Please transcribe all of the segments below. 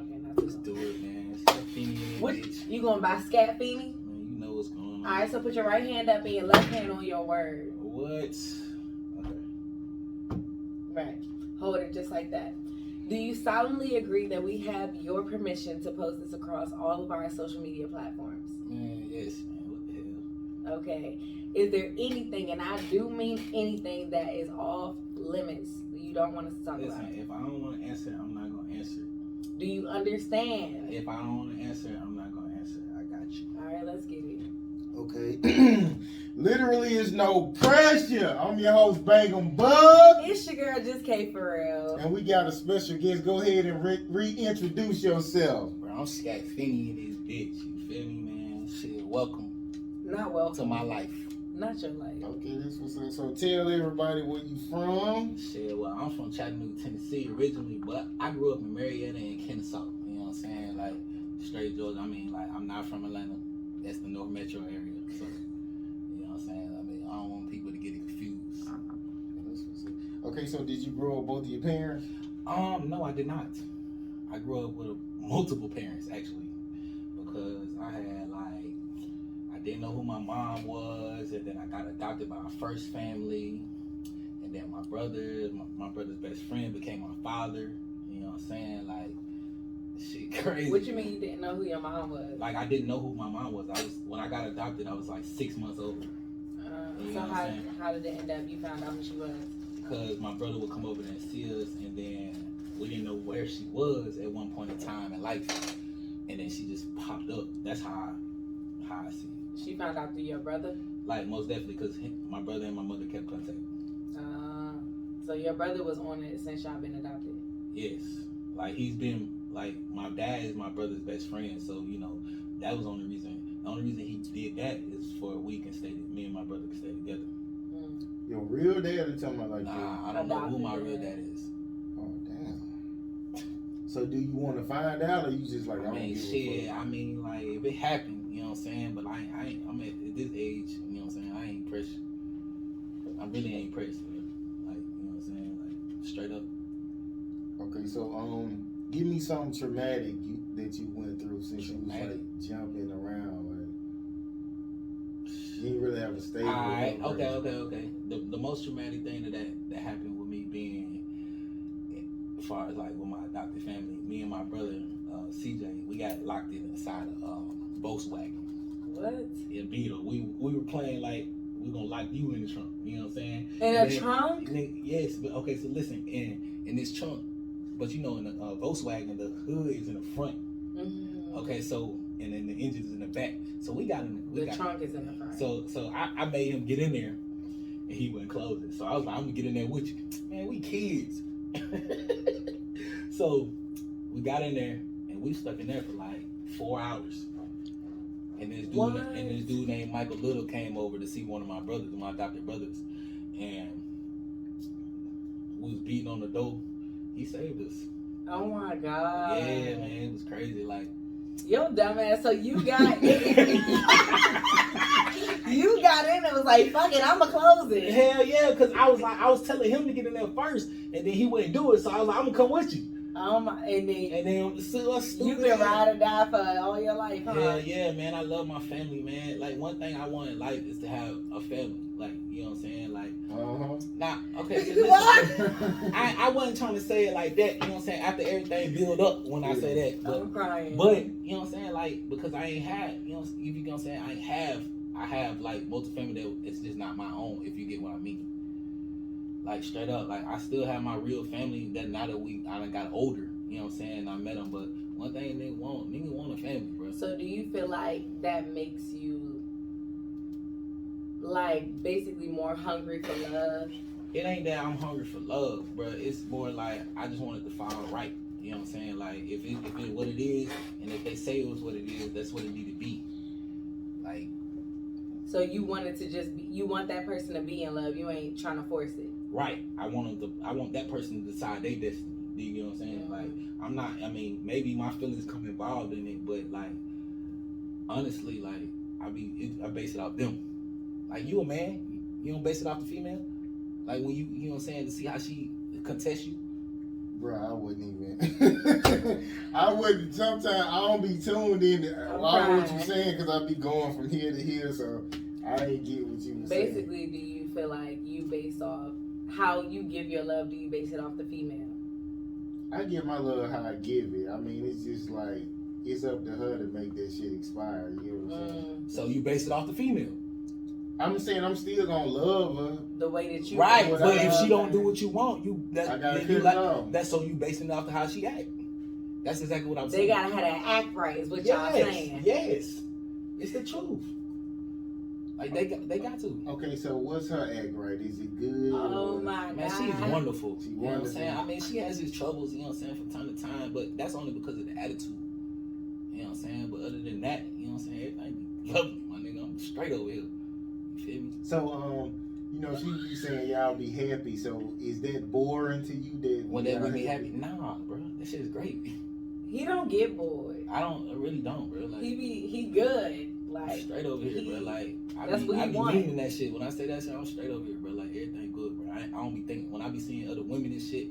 Okay, let's do it, man. Skatt Finney, bitch. You gonna buy Skatt Finney? Man, you know what's going on. All right, so put your right hand up and your left hand on your word. What? Okay. Right. Hold it just like that. Do you solemnly agree that we have your permission to post this across all of our social media platforms? Man, yes, man. What the hell? Okay. Is there anything, and I do mean anything, that is off limits you don't want us to talk about? Listen, if I don't want to answer it, I'm not going to answer it. Do you understand? If I don't want to answer it, I'm not going to answer it. I got you. All right, let's get it. Okay. Literally is no pressure. I'm your host, Bangem Bugg. It's your girl, Just K for real. And we got a special guest. Go ahead and reintroduce yourself. Bro, I'm Skatt Finney in this bitch. You feel me, man? Shit, welcome. Not welcome. To my life. Not your life. Okay, this was it. So tell everybody where you from. Shit, well, I'm from Chattanooga, Tennessee originally, but I grew up in Marietta and Kennesaw. You know what I'm saying? Like, straight Georgia. I mean, like, I'm not from Atlanta. That's the North Metro area. So, you know what I'm saying? I mean, I don't want people to get it confused. Okay, so did you grow up both of your parents? No, I did not. I grew up with multiple parents, actually, because I had, like, I didn't know who my mom was, and then I got adopted by my first family, and then my brother, my brother's best friend became my father. You know what I'm saying? Like, shit crazy. What you mean you didn't know who your mom was? Like, I didn't know who my mom was. When I got adopted, I was like 6 months old. So how did it end up? You found out who she was? Because my brother would come over there and see us, and then we didn't know where she was at one point in time in life, and then she just popped up. That's how I see it. She found out through your brother? Like, most definitely, because my brother and my mother kept contact. So your brother was on it since y'all been adopted? Yes. Like, he's been, like, my dad is my brother's best friend, so, you know, that was the only reason he did that is for me and my brother can stay together. Your real dad or talking about like Nah, I don't know who my real dad is. Oh, damn. So do you want to find out, or you just like, I mean, shit, I mean, like, if it happened, you know what I'm saying, but I'm at this age, you know what I'm saying, I ain't pressed. I really ain't pressed, like, you know what I'm saying, like, straight up. Okay, so, give me something traumatic that you went through since you was like jumping around, like. You didn't really have a stable. Alright, okay. The most traumatic thing that happened with me being, as far as like with my adopted family, me and my brother, CJ, we got locked inside a Volkswagen. What? In Beetle. We were playing like we're gonna lock you in the trunk. You know what I'm saying? In a trunk? Yes, but okay, so listen, in this trunk, but you know in the Volkswagen the hood is in the front. Mm-hmm. Okay, so and then the engine's in the back. So we got in the trunk is in the front. So I made him get in there, and he wouldn't close it. So I was like, I'm gonna get in there with you, man. We kids. So we got in there, and we stuck in there for like 4 hours. And this dude named Michael Little came over to see one of my brothers, my adopted brothers, and we was beating on the door. He saved us. Oh my God. Yeah, man, it was crazy. Like, yo, dumbass. So you got you got in and was like, fuck it, I'ma close it. Hell yeah, because I was telling him to get in there first, and then he wouldn't do it. So I was like, I'm gonna come with you. And then so you been ride or die for all your life, huh? Hell yeah, man. I love my family, man. Like, one thing I want in life is to have a family. Like, you know what I'm saying? Like, okay. So listen, I wasn't trying to say it like that. You know what I'm saying? After everything build up, when I say that, but, I'm crying. But you know what I'm saying? Like, because I ain't had, you know, if you know what I'm saying, I have like multi-family that it's just not my own. If you get what I mean. Like, straight up, like, I still have my real family that now that I done got older, you know what I'm saying, I met them, but one thing nigga want a family, bro. So do you feel like that makes you, like, basically more hungry for love? It ain't that I'm hungry for love, bro. It's more like, I just want it to fall right, you know what I'm saying, like, if it what it is, and if they say it was what it is, that's what it need to be, like. So you want it to just be, you want that person to be in love, you ain't trying to force it. Right. I want that person to decide their destiny. Do you know what I'm saying? Mm-hmm. Like, maybe my feelings come involved in it, but like, honestly, like, I base it off them. Like, you a man, you don't base it off the female. Like, when you know what I'm saying, to see how she contests you. Bro, I wouldn't even. I wouldn't. Sometimes I don't be tuned in to all what you saying because I be going from here to here, so I ain't get what you was saying. Basically, do you feel like you based off how you give your love? Do you base it off the female? I give my love how I give it. I mean, it's just like it's up to her to make that shit expire. You know what I'm saying? So you base it off the female. I'm saying I'm still gonna love her The way that you Right, feel but if about she don't her. do what you want, I gotta then cut it off. that's so you basing it off of how she act. That's exactly what I'm They saying. gotta have that act right, is what y'all saying. Yes, it's the truth. Like they got to. Okay, so what's her act right? Is it good? Oh or- my Man, god, she's wonderful. She You know what I'm wonderful. saying? I mean, she has these troubles, you know what I'm saying, from time to time, but that's only because of the attitude. You know what I'm saying? But other than that, you know what I'm saying, everything be lovely, my nigga. I'm straight over here. You feel me? So you know, she be saying y'all be happy. So is that boring to you? That When they would be happy? Nah, bro. That shit is great. he don't get bored. I really don't, bro. Like, He good. I'm Like straight over here, bro. Like, that's what I he be want. meaning that shit. When I say that shit, I'm straight over here, bro. Like, everything good, bro. I don't be thinking. When I be seeing other women and shit,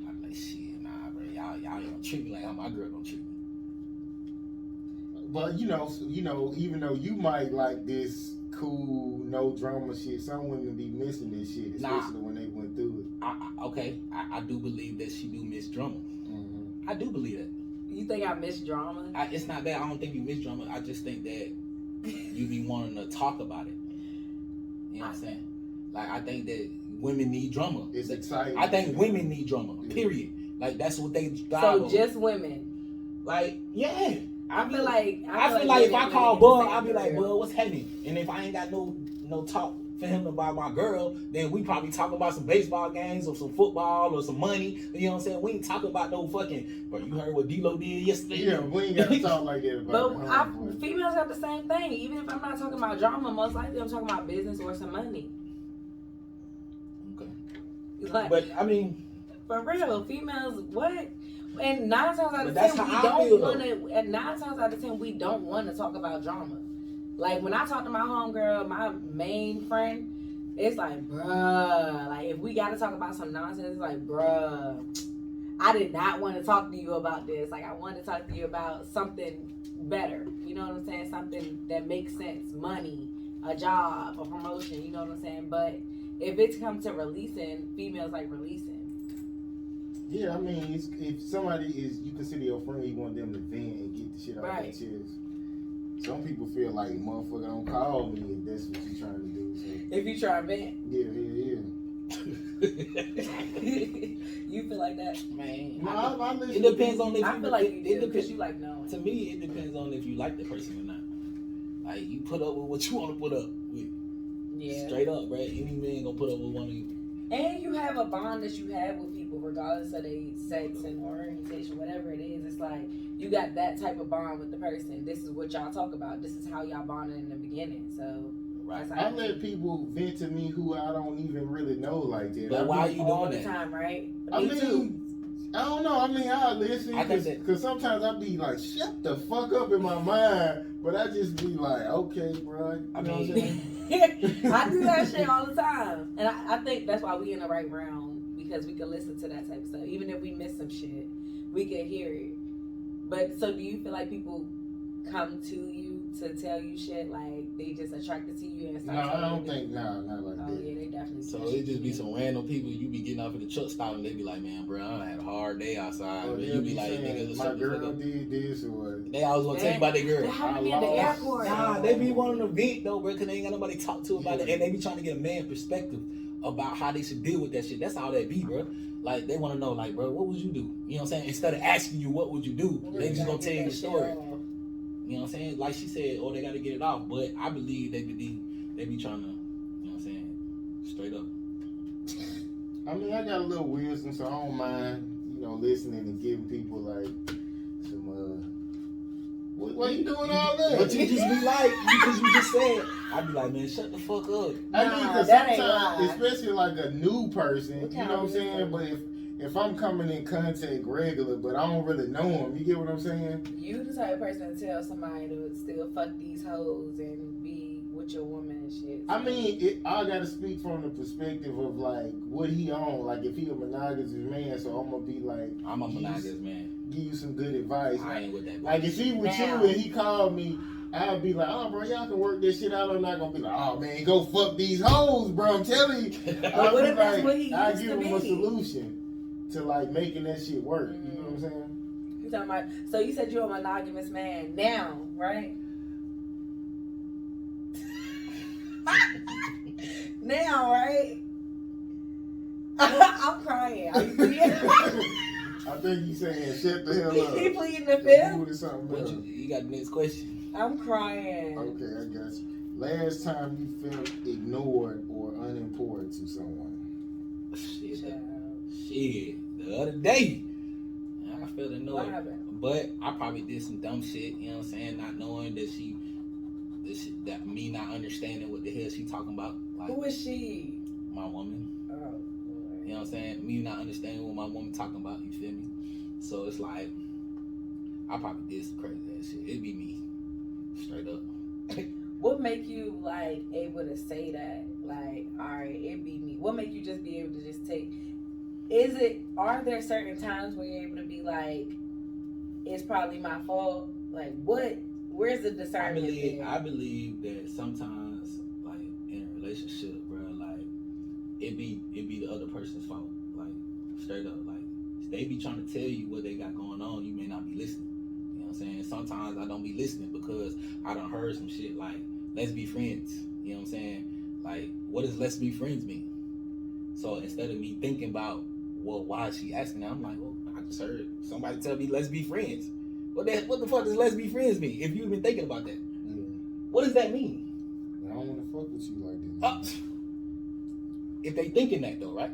I be like, shit, nah, bro. Y'all don't treat me like how my girl don't treat me. But you know, even though you might like this cool, no drama shit, some women be missing this shit, especially when they went through it. I do believe that she do miss drama. Mm-hmm. I do believe that. You think I miss drama? It's not that I don't think you miss drama. I just think that you be wanting to talk about it. You know what I'm saying? Like, I think that women need drama. It's exciting. I think women need drama. Period. Like, that's what they drive So on. just women. Like, yeah. I feel like if I call Bug, I'll be like, Bug, Bug, what's happening? And if I ain't got no talk for him about my girl, then we probably talk about some baseball games or some football or some money. You know what I'm saying? We ain't talking about no fucking, bro, you heard what D-Lo did yesterday? Yeah, we ain't gotta talk like that about But females have the same thing. Even if I'm not talking about drama, most likely I'm talking about business or some money. Okay. Like, But, I mean, for real, females, what? And 9 times out of 10, that's we how I don't feel, want to. And 9 times out of 10, we don't want to talk about drama. Like when I talk to my homegirl, my main friend, it's like, bruh. Like if we got to talk about some nonsense, it's like, bruh. I did not want to talk to you about this. Like I wanted to talk to you about something better. You know what I'm saying? Something that makes sense. Money, a job, a promotion. You know what I'm saying? But if it comes to releasing, females like releasing. Yeah, I mean, if somebody is, you consider your friend, you want them to vent and get the shit out of their chest. Some people feel like, motherfucker, don't call me if that's what you're trying to do. So. If you try to vent. Yeah. You feel like that? man, No, I listen. it depends on if I you feel like you do, depends. because you like knowing. To me, it depends on if you like the person or not. Like, you put up with what you want to put up with. Yeah. Straight up, right? Any man gonna put up with one of you. And you have a bond that you have with people, regardless of their sex and orientation, whatever it is. It's like you got that type of bond with the person. This is what y'all talk about. This is how y'all bonded in the beginning. So, right. I let people vent to me who I don't even really know like that. But why are you all doing the that? time, right? I Me mean, too. I don't know. I mean, I listen I think that- because sometimes I be like, shut the fuck up in my mind, but I just be like, okay, bro. I You know what I'm mean- saying? I do that shit all the time. And I think that's why we in the right round, because we can listen to that type of stuff. Even if we miss some shit, we can hear it. But so do you feel like people come to you to tell you shit, like they just attracted to you and No, start I telling don't you? think, not like Oh that. yeah, they definitely. So it just be some random people you be getting off at the truck stop and they be like, man, bro, I had a hard day outside. Or But they'll you be like, saying, nigga, my shut the fuck girl up. did this or They always gonna tell you about their That girl. happened to me at the I lost. airport. Nah, they be wanting to vent though, bro, because they ain't got nobody to talk to about it. And they be trying to get a man perspective about how they should deal with that shit. That's all that be, bro. Like, they want to know, like, bro, what would you do? You know what I'm saying? Instead of asking you, what would you do? They just gonna tell you the story. You know what I'm saying? Like she said, oh, they got to get it off. But I believe they be trying to, you know what I'm saying, straight up. I mean, I got a little wisdom, so I don't mind, listening and giving people like some. Why you doing all that? But you just be like, because you just said, I'd be like, man, shut the fuck up. I mean, because that ain't sometimes, right. especially like a new person, What you know kind what I'm of saying? wisdom? But if I'm coming in contact regular, but I don't really know them, you get what I'm saying? You the type of person to tell somebody to still fuck these hoes and be with your woman and shit. I mean, I gotta speak from the perspective of like what he on. Like if he a monogamous man, so I'm gonna be like, I'm a monogamous man. Give you some good advice. I ain't with that. Like if he with you and he called me, I'd be like, oh bro, y'all can work this shit out. I'm not gonna be like, oh man, go fuck these hoes, bro. I'm telling you. But what if that's what he I used give to him a be? solution to like making that shit work. You know what I'm saying? You talking about? So you said you're a monogamous man now, right? Now, right? I'm crying. Are you pleading? I think he's saying shut the hell up. He pleading the fifth? Or something else. You got the next question? I'm crying. Okay, I guess. Last time you felt ignored or unimportant to someone? Shit. The other day, I felt ignored. What happened? But I probably did some dumb shit, you know what I'm saying? Not knowing that that me not understanding what the hell she talking about. Like, who is she? My woman. Oh, Lord. You know what I'm saying? Me not understanding what my woman talking about, you feel me? So it's like, I probably did some crazy ass shit. It'd be me. Straight up. What make you like able to say that? Like, alright, it be me. What make you just be able to just take? Are there certain times where you're able to be like, it's probably my fault? Like, where's the discernment? I believe that sometimes, like in a relationship, bro, like it be the other person's fault. Like straight up, like they be trying to tell you what they got going on. You may not be listening. You know what I'm saying? Sometimes I don't be listening because I done heard some shit like, let's be friends. You know what I'm saying? Like, what does let's be friends mean? So instead of me thinking about, well, why is she asking that? I'm like, well, I just heard somebody tell me let's be friends. What the fuck does let's be friends mean? If you've been thinking about that, what does that mean? I don't want to fuck with you like that. If they thinking that though, right?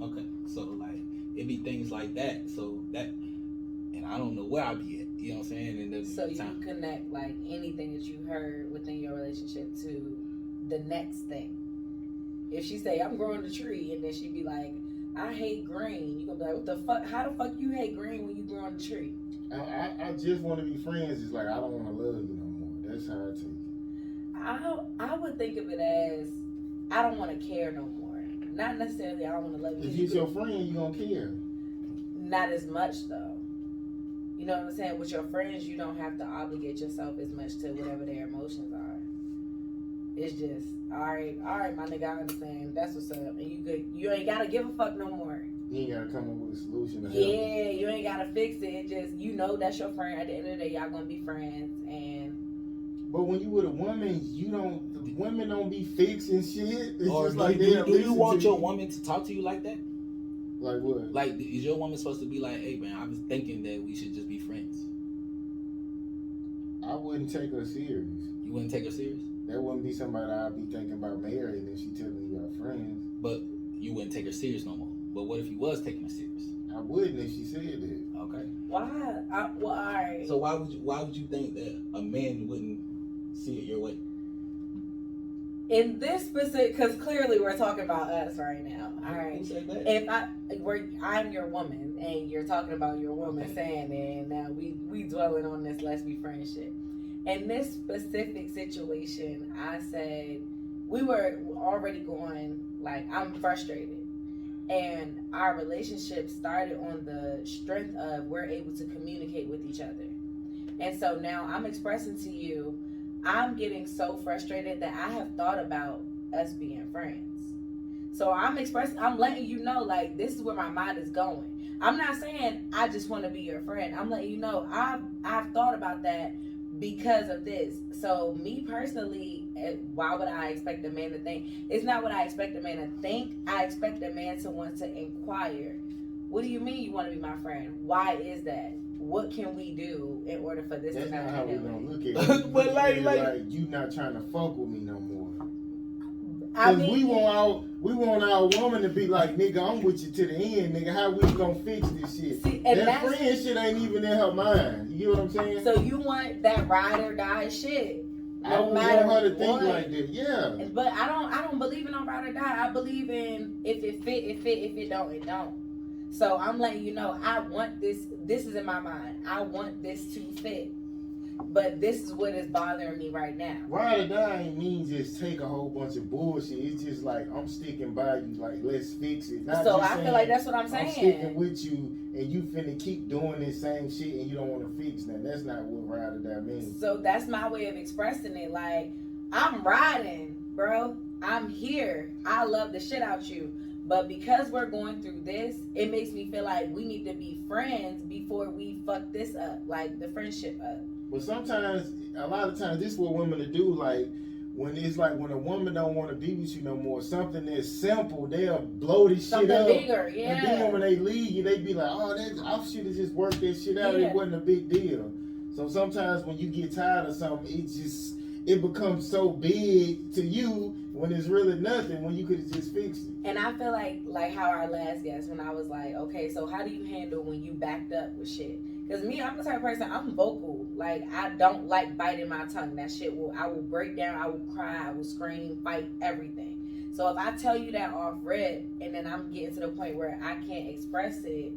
Okay, so like it be things like that. So that, and I don't know where I be at. You know what I'm saying? And so you connect like anything that you heard within your relationship to the next thing. If she say I'm growing the tree, and then she be like, I hate green, you gonna be like, what the fuck? How the fuck you hate green when you growing the tree? I just want to be friends. It's like I don't want to love you no more. That's how I take it. I would think of it as I don't want to care no more. Not necessarily I don't want to love you. If he's your friend, you gonna care. Not as much though. You know what I'm saying? With your friends, you don't have to obligate yourself as much to whatever their emotions are. It's just, all right, my nigga, I understand. That's what's up. And you ain't gotta give a fuck no more. You ain't gotta come up with a solution. Yeah, you ain't gotta fix it. Just, you know that's your friend. At the end of the day, y'all gonna be friends. But when you with a woman, women don't be fixing shit. It's or just do, like do you want your woman to talk to you like that? Like what? Like, is your woman supposed to be like, hey man, I was thinking that we should just be friends? I wouldn't take her serious. You wouldn't take her serious? That wouldn't be somebody I'd be thinking about marrying if she telling me about friends. But you wouldn't take her serious no more. But what if you was taking her serious? I wouldn't if she said that. Okay. Why? Well, all right. So why would you think that a man wouldn't see it your way? In this specific, because clearly we're talking about us right now. All right. Who said that? If I'm your woman and you're talking about your woman Okay. saying, and now we dwelling on this let's be friends shit. In this specific situation, I said we were already going like I'm frustrated, and our relationship started on the strength of we're able to communicate with each other, and so now I'm expressing to you. I'm getting so frustrated that I have thought about us being friends. So I'm letting you know, like, this is where my mind is going. I'm not saying I just want to be your friend. I'm letting you know I've thought about that because of this. So me personally, why would I expect a man to think? It's not what I expect a man to think. I expect a man to want to inquire. What do you mean you want to be my friend? Why is that? What can we do in order for this That's to not happen? how we gonna look at it. But like you not trying to fuck with me no more. I Cause mean, we want our woman to be like, nigga, I'm with you to the end, nigga. How we gonna fix this shit? See, and that friend shit ain't even in her mind. You get what I'm saying? So you want that ride or die shit. I don't want her to think like that. Yeah. But I don't believe in no ride or die. I believe in if it fit, it fit. If it don't, it don't. So I'm letting you know I want this. This is in my mind. I want this to fit. but this is what is bothering me right now. Ride or die ain't mean just take a whole bunch of bullshit. It's just like, I'm sticking by you, like, let's fix it. Not So just I saying, feel like that's what I'm saying. I'm sticking with you, and you finna keep doing this same shit, and you don't want to fix that. That's not what ride or die means. So that's my way of expressing it. Like, I'm riding, bro. I'm here. I love the shit out you. But because we're going through this, it makes me feel like we need to be friends before we fuck this up, like the friendship up. But sometimes, a lot of times, this is what women to do. Like, when it's like when a woman don't want to be with you no more, something that's simple, they'll blow this Something shit up. bigger, yeah. And then when they leave you, they be like, oh, I should have just worked that shit out. It wasn't a big deal. So sometimes when you get tired of something, it becomes so big to you when it's really nothing, when you could have just fixed it. And I feel like how our last guest, when I was like, okay, so how do you handle when you backed up with shit? Because me, I'm the type of person, I'm vocal. Like, I don't like biting my tongue. That shit I will break down, I will cry, I will scream, fight, everything. So if I tell you that off rip, and then I'm getting to the point where I can't express it,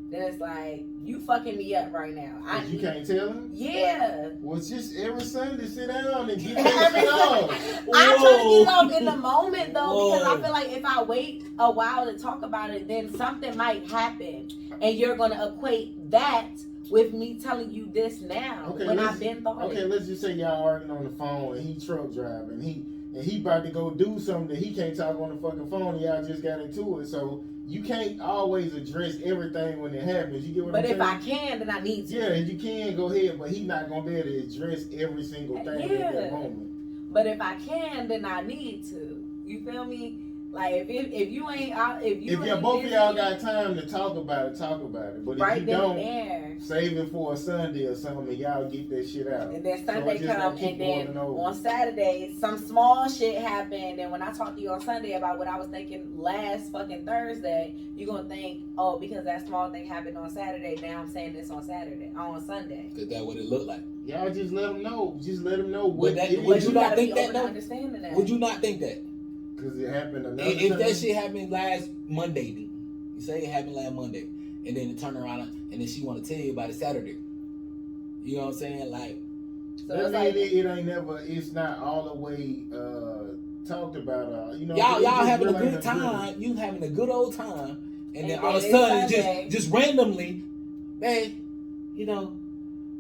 then it's like, you fucking me up right now. You can't tell him? Yeah. Well, it's just every Sunday, sit down and get that shit off. I'm trying to get off in the moment, though, because I feel like if I wait a while to talk about it, then something might happen. And you're going to equate that with me telling you this now, when I've been thought Okay, let's just say y'all arguing on the phone, and he truck driving, and he about to go do something that he can't talk on the fucking phone, and y'all just got into it. So you can't always address everything when it happens. You get what I'm saying? But if I can, then I need to. Yeah, you can go ahead, but he's not gonna be able to address every single thing at that moment. But if I can, then I need to. You feel me? Like if you ain't out, if both of y'all got time to talk about it, talk about it. But right if you don't, save it for a Sunday or something, and y'all get that shit out. And then Sunday come, and then on Saturday, some small shit happened. And when I talk to you on Sunday about what I was thinking last fucking Thursday, you're gonna think, oh, because that small thing happened on Saturday, now I'm saying this on Sunday. Cause that's what it looked like. Y'all just let them know. Just let them know what. Would you not think that? That. Would you not think that? Because it happened another if time. that shit happened last Monday, then you say it happened last Monday, and then it turn around and then she want to tell you about it Saturday. You know what I'm saying? Like, so it ain't never. It's not all the way talked about. Y'all having a good time. You having a good old time, and then all of a sudden, just randomly, man,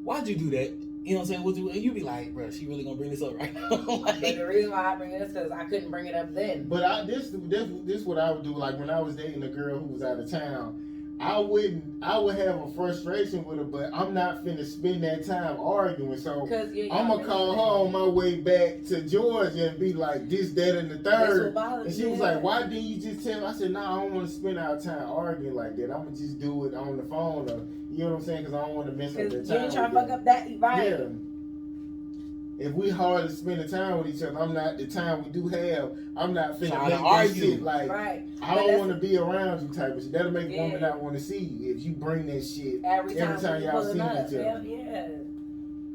why'd you do that? You know what I'm saying? And you be like, bro, she really gonna bring this up right now? But the reason why I bring it up is because I couldn't bring it up then. But this what I would do. Like when I was dating a girl who was out of town, I would have a frustration with her, but I'm not finna spend that time arguing. So I'm gonna call her on my way back to Georgia and be like, this, that, and the third. And she was like, why didn't you just tell me? I said, no, I don't want to spend our time arguing like that. I'm gonna just do it on the phone. Or, you know what I'm saying? Because I don't want to mess up the time. You ain't trying to fuck up that, right? Yeah. If we hardly spend the time with each other, the time we do have, I'm not finna make argue. Shit like, I don't want to be around you type of shit. That'll make a woman not want to see you if you bring that shit every time y'all see each other. Yeah.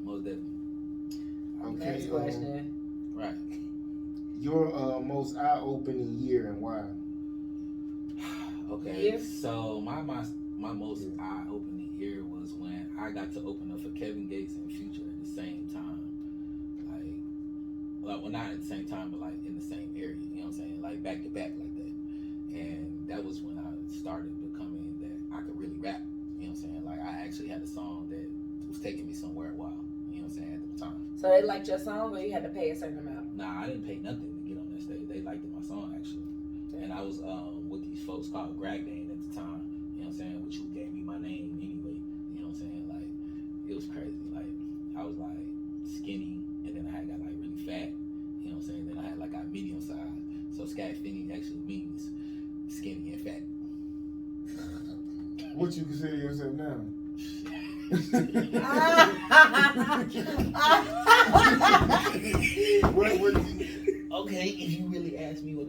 Most definitely. Okay. Next question. Right. Your most eye-opening year and why? Okay. Yeah. So my most eye-opening year was when I got to open up for Kevin Gates and Future at the same time. Well, not at the same time, but like in the same area, you know what I'm saying? Like back to back like that. And that was when I started becoming that I could really rap, you know what I'm saying? Like I actually had a song that was taking me somewhere a while, you know what I'm saying, at the time. So they liked your song or you had to pay a certain amount? Nah, I didn't pay nothing to get on that stage. They liked my song actually. And I was with these folks called Greg Dane at the time, you know what I'm saying, which gave me my name anyway, you know what I'm saying? Like it was crazy. Like I was like skinny and then I had got like really fat, you know what I'm saying? Then I had like got medium size. So Skatt Finney actually means skinny and fat. What you consider yourself now? Okay, if you really ask me what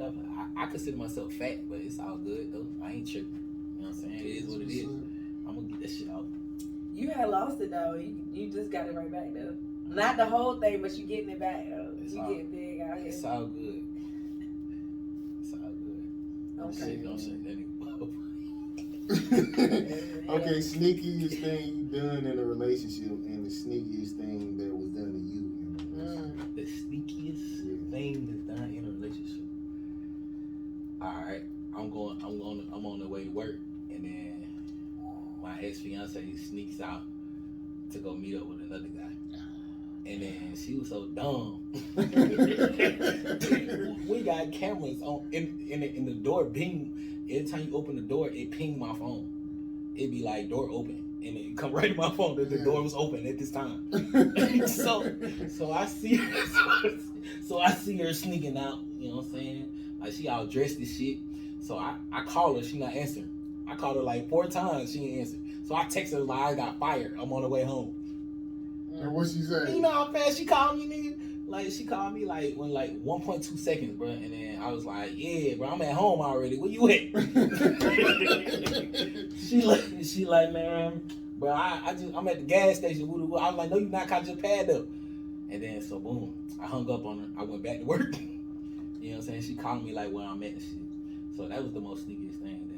I consider myself fat, but it's all good though. I ain't tripping. You know what I'm saying? It is what it is. I'm gonna get that shit out. You had lost it though. You just got it right back though. Not the whole thing, but you getting it back though. You getting big out here. It's all good. It's all good. Okay. Don't say that anymore. Okay, sneakiest thing you done in a relationship and the sneakiest thing that was done to you in a relationship. The sneakiest thing that's done in a relationship. Alright, I'm on the way to work, and then my ex-fiance sneaks out to go meet up with another guy. And then she was so dumb. We got cameras on in the door ping. Every time you open the door, it ping my phone. It'd be like door open, and it come right to my phone that the door was open at this time. so I see her sneaking out. You know what I'm saying? Like she all dressed as shit. So I call her, she not answering. I called her like 4 times, she ain't answer. So I text her like I got fired. I'm on the way home. And what she say? You know how fast she called me, nigga? Like she called me like when 1.2 seconds, bro. And then I was like, yeah, bro, I'm at home already. Where you at? she like, man, bro, I'm at the gas station. I was like, no, you not. I just paid up. And then so boom, I hung up on her. I went back to work. You know what I'm saying? She called me like where I'm at and shit. So that was the most sneakiest thing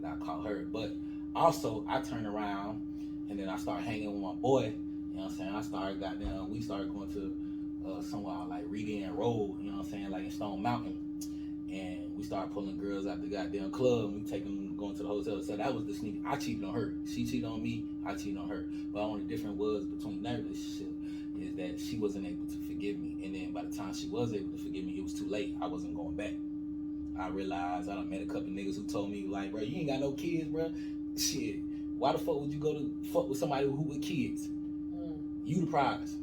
that I called her. But also I turned around and then I started hanging with my boy. You know what I'm saying? We started going to somewhere like Reedy and Road, you know what I'm saying, like in Stone Mountain. And we started pulling girls out the goddamn club and we taking them going to the hotel. So that was the sneak. I cheated on her. She cheated on me, I cheated on her. But only difference was between that relationship is that she wasn't able to forgive me. And then by the time she was able to forgive me, it was too late. I wasn't going back. I realized I done met a couple niggas who told me like, bro, you ain't got no kids, bro. Shit, why the fuck would you go to fuck with somebody who with kids? You the prize.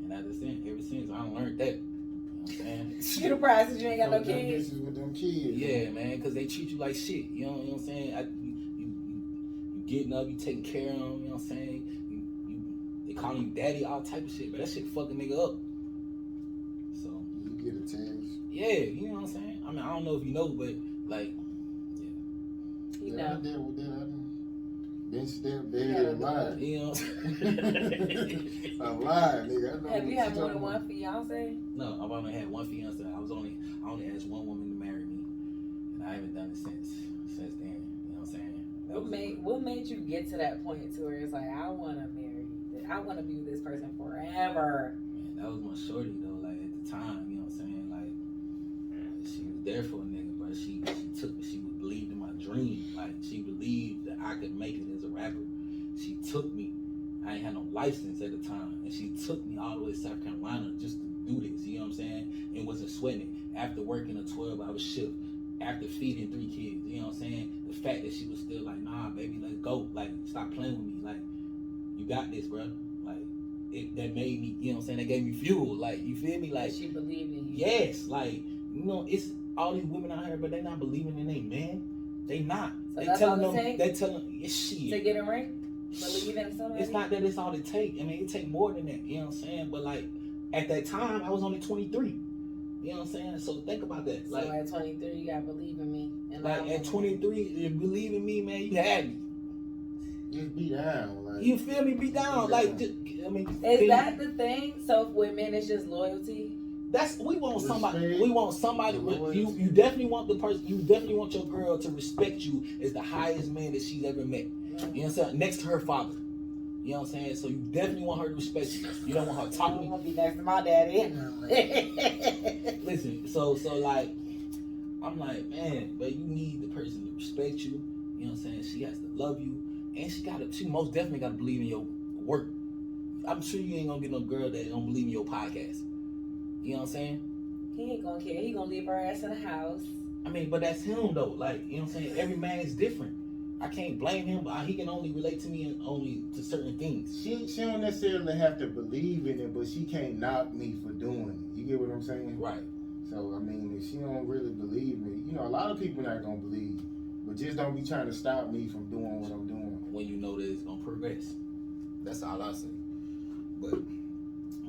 And ever since I done learned that. You know what I'm saying? You the prize because you ain't got no kids. With them kids. Yeah, man, because they treat you like shit. You know what I'm saying? You getting up, you taking care of them. You know what I'm saying? They calling you daddy, all type of shit. But that shit fucking nigga up. So you get attached. Yeah, you know what I'm saying? I mean, I don't know if you know, but like, yeah. You know. Been stepped dead alive. You know. Alive, nigga. I know. Have you had more than one fiance? No, I've only had one fiance. I only asked one woman to marry me, and I haven't done it since then. You know what I'm saying? What made you get to that point to where it's like, I want to marry you. I want to be with this person forever? Man, that was my shorty though. Like at the time, you know what I'm saying? Like she was there for a nigga, but she believed in my dream. Like she believed that I could make it as a rapper. She took me. I ain't had no license at the time, and she took me all the way to South Carolina just to do this. You know what I'm saying? And wasn't sweating it. After working a 12-hour shift, after feeding 3 kids, you know what I'm saying? The fact that she was still like, nah, baby, let's go. Like, stop playing with me. Like, you got this, bro. Like, that made me, you know what I'm saying? That gave me fuel. Like, you feel me? Like, she believed in you. Yes, like, you know, it's all these women out here, but they not believing in their man. They not. So they that's telling all them. it They telling shit. To get a ring, believe in somebody. It's not that it's all it take. I mean, it take more than that. You know what I'm saying? But like at that time, I was only 23. You know what I'm saying? So think about that. So like at 23, you gotta believe in me. And like at 23, you believe in me, man. You had me. Just be down. Like, you feel me? Be down. Like just, I mean, is that the thing? So with men, it's just loyalty. We want somebody. Respect. We want somebody. You definitely want the person. You definitely want your girl to respect you as the highest man that she's ever met. You know what I'm saying? Next to her father. You know what I'm saying? So you definitely want her to respect you. You don't want her talking. I want to be next to my daddy. Listen. So like, I'm like, man, but you need the person to respect you. You know what I'm saying? She has to love you, and she most definitely gotta believe in your work. I'm sure you ain't gonna get no girl that don't believe in your podcast. You know what I'm saying? He ain't gonna care. He gonna leave her ass in the house. I mean, but that's him though. Like, you know what I'm saying? Every man is different. I can't blame him, but he can only relate to me and only to certain things. She don't necessarily have to believe in it, but she can't knock me for doing it. You get what I'm saying? Right. So I mean, if she don't really believe me, you know, a lot of people not gonna believe, but just don't be trying to stop me from doing what I'm doing. When you know that it's gonna progress. That's all I say. But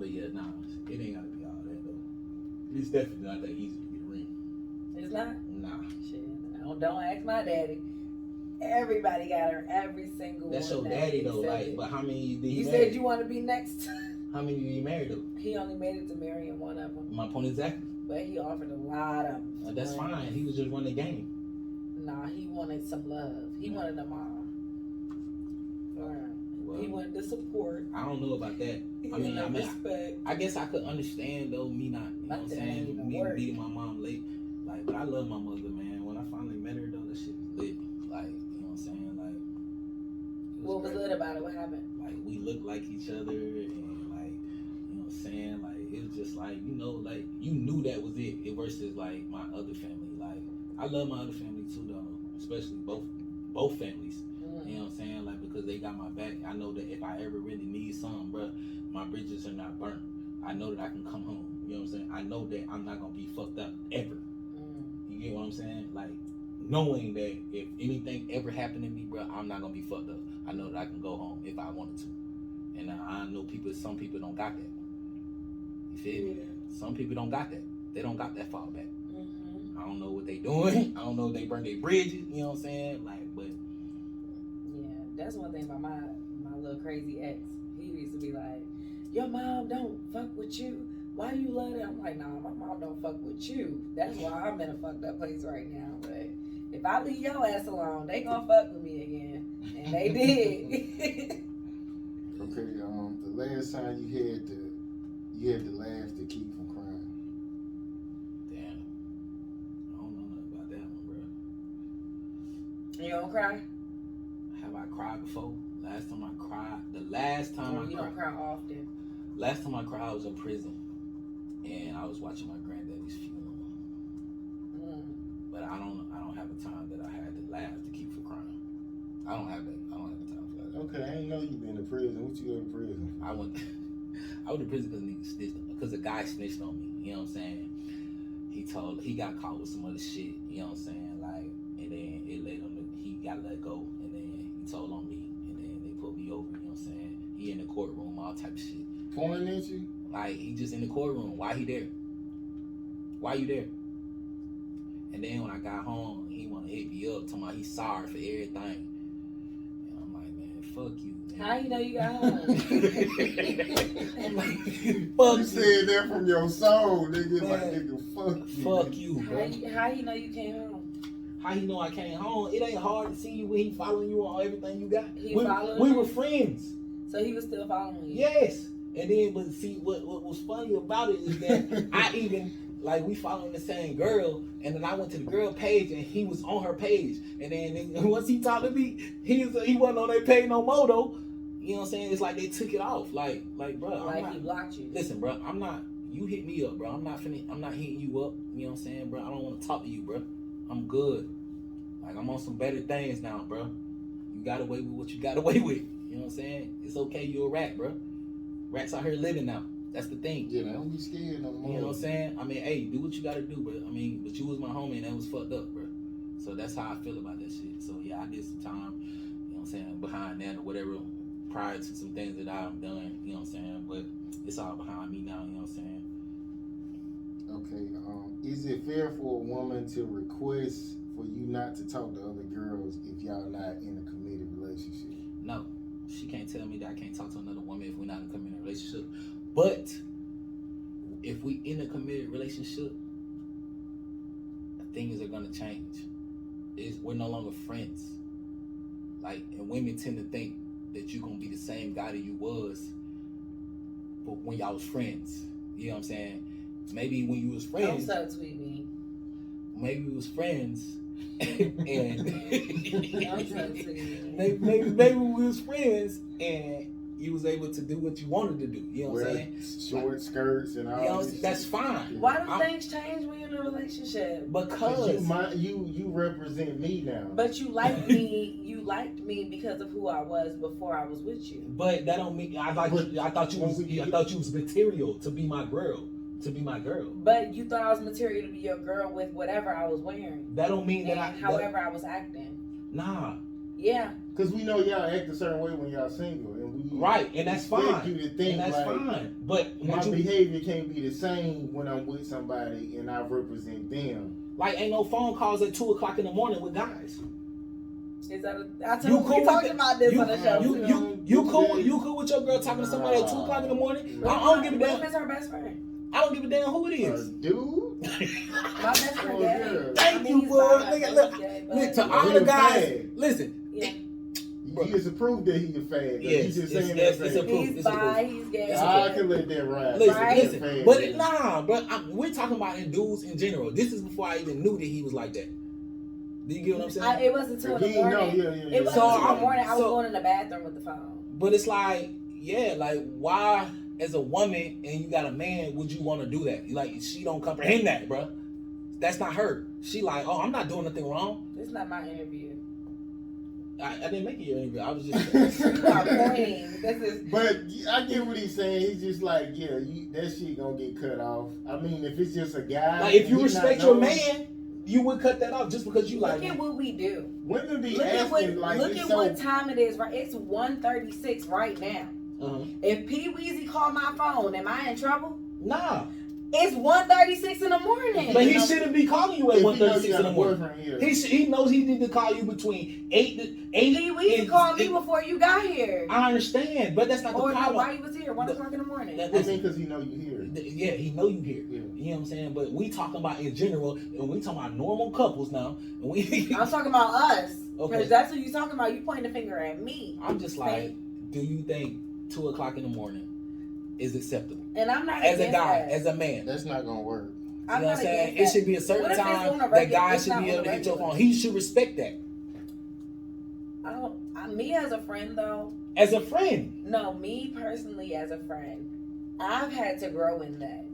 yeah, nah, it ain't gotta be all that though. It's definitely not that easy to get a ring. It's not? Nah. Shit. Don't ask my daddy. Everybody got her, every single That's one. your daddy though, like, but how many did he You marry? said you want to be next. How many did he marry though? He only made it to marrying one of them. My point exactly. But he offered a lot of them. That's fine. He was just running the game. Nah, he wanted some love. He wanted a mom. Well, He wanted the support. I don't know about that. I mean, respect. I guess I could understand though me not, you know what I'm saying, me meeting my mom late. Like, but I love my mother, man. When I finally met her though, that shit was lit. Like, you know what I'm saying? Like, What was lit about it? What happened? Like, we looked like each other, and like, you know what I'm saying? Like, it was just like, you know, like, you knew that was it versus like my other family. Like, I love my other family too though, especially both families. You know what I'm saying? Like, because they got my back. I know that if I ever really need something, bro, my bridges are not burnt. I know that I can come home. You know what I'm saying? I know that I'm not going to be fucked up ever. You get what I'm saying? Like, knowing that if anything ever happened to me, bro, I'm not going to be fucked up. I know that I can go home if I wanted to. And I know some people don't got that. You feel me? Some people don't got that. They don't got that fallback. I don't know what they doing. I don't know if they burn their bridges. You know what I'm saying? Like, but that's one thing about my little crazy ex. He used to be like, your mom don't fuck with you. Why you love that? I'm like, nah, my mom don't fuck with you. That's why I'm in a fucked up place right now. But if I leave your ass alone, they gonna fuck with me again. And they did. Okay, the last time you had to laugh to keep from crying. Damn. I don't know nothing about that one, bro. You don't cry? Have I cried before? The last time I cried You don't cry often. Last time I cried, I was in prison, and I was watching my granddaddy's funeral. But I don't have a time that I had to laugh to keep from crying. I don't have that. I don't have the time for that. Okay, I ain't know you been to prison. What you go to prison for? I went to prison because a guy snitched on me. You know what I'm saying? He got caught with some other shit. You know what I'm saying? Like, and then he got let go, and then he told on me, and then they put me over. You know what I'm saying? He in the courtroom, all type of shit. Pointing at you? Like, he just in the courtroom. Why he there? Why you there? And then when I got home, he want to hit me up, talking about he's sorry for everything. And I'm like, man, fuck you, man. How you know you got home? I'm like, fuck you. Said that from your soul, nigga. Man, like, nigga, fuck you. Fuck you, bro. How you know you came home? How he know I came home? It ain't hard to see you when he following you on everything you got. We were friends. So he was still following you? Yes. And then, but see, what was funny about it is that I even, like, we following the same girl, and then I went to the girl page, and he was on her page. And then once he talked to me, he wasn't on their page no more, though. You know what I'm saying? It's like they took it off. Like, bro. Like he blocked you. Listen, bro, you hit me up, bro. I'm not hitting you up. You know what I'm saying, bro? I don't want to talk to you, bro. I'm good. Like, I'm on some better things now, bro. You got away with what you got away with. You know what I'm saying? It's okay, you're a rat, bro. Rats out here living now. That's the thing. Yeah, don't be scared no more. You know what I'm saying? I mean, hey, do what you gotta do, bro. I mean, but you was my homie and that was fucked up, bro. So that's how I feel about that shit. So yeah, I did some time, you know what I'm saying, behind that or whatever, prior to some things that I've done, you know what I'm saying? But it's all behind me now, you know what I'm saying? Okay, is it fair for a woman to request for you not to talk to other girls if y'all not in a committed relationship? No. She can't tell me that I can't talk to another woman if we're not in a committed relationship. But if we in a committed relationship, things are gonna change. We're no longer friends. Like, and women tend to think that you're gonna be the same guy that you was, but when y'all was friends. You know what I'm saying? Maybe when you was friends. Don't subtweet me. Maybe we was friends. and maybe we was friends and you was able to do what you wanted to do. You know what I'm saying? Short skirts and all. You know, that's fine. Why do things change when you're in a relationship? Because you represent me now. But you liked me. You liked me because of who I was before I was with you. But that don't mean I thought you was material to be my girl. But you thought I was material to be your girl with whatever I was wearing. That don't mean that however I was acting. Nah. Yeah. Because we know y'all act a certain way when y'all single, and we and that's fine. You to think, and that's fine. But my behavior can't be the same when I'm with somebody and I represent them. Like, ain't no phone calls at 2:00 in the morning with guys. Is that I told you we talked about this on the show. You cool with your girl talking to somebody at 2:00 in the morning? I don't give a damn. What if it's her best friend? I don't give a damn who it is. Dude? My best friend gay. Thank you, he's boy. bi, Nigga, but look, he's gay, look, to but- all he the a guys, fag. listen. Yeah. You just prove that he a fag. Yes, You just it's- saying yes, that it's a fag. proof. He's It's a bi, proof. he's gay. It's a I can let that ride. Listen, Right. listen, Fag, but yeah. nah, but we're talking about in dudes in general. This is before I even knew that he was like that. Do you get what I'm saying? It wasn't 2 in the He ain't know, morning. yeah. It wasn't So 2 in the I'm- morning. I was so- going in the bathroom with the phone. But it's like, yeah, like why, as a woman and you got a man, would you want to do that? Like she don't comprehend that, bro. That's not her. She like, oh, I'm not doing nothing wrong. This is not my interview. I didn't make it your interview. I was just. You are pointing. This is. But I get what he's saying. He's just like, yeah, that shit gonna get cut off. I mean, if it's just a guy, Like if you and he respect not your knowing- man, you would cut that off just because you like. Look at what we do. women be Look at asking like, look it's at so, what time it is. Right, it's 1:36 right now. Uh-huh. If P Weezy called my phone, am I in trouble? Nah, It's 1:36 in the morning. but he You know, shouldn't be calling you at if he know 1:36 you got in the a morning. boyfriend, yeah. He knows he need to call you between 8 to 8. P Weezy called me before you got here. I understand, but that's not the Or no, problem. why you was here? 1 o'clock in the morning. That- I mean, because he know you here. Yeah, he know you here. Yeah. You know what I'm saying? But we talking about in general, and we talking about normal couples now. And we, I'm talking about us. Because Okay. that's what you talking about. You pointing the finger at me. I'm just like, do you think 2 o'clock in the morning is acceptable? And I'm not As a against guy, that. as a man. That's not gonna work. You I'm know what not I'm saying? against It that. should be a certain What if it's time on a that regular- guys it's should not be on able a to hit your regular? phone. He should respect that. Me as a friend though, As a friend. no, me personally as a friend, I've had to grow in that.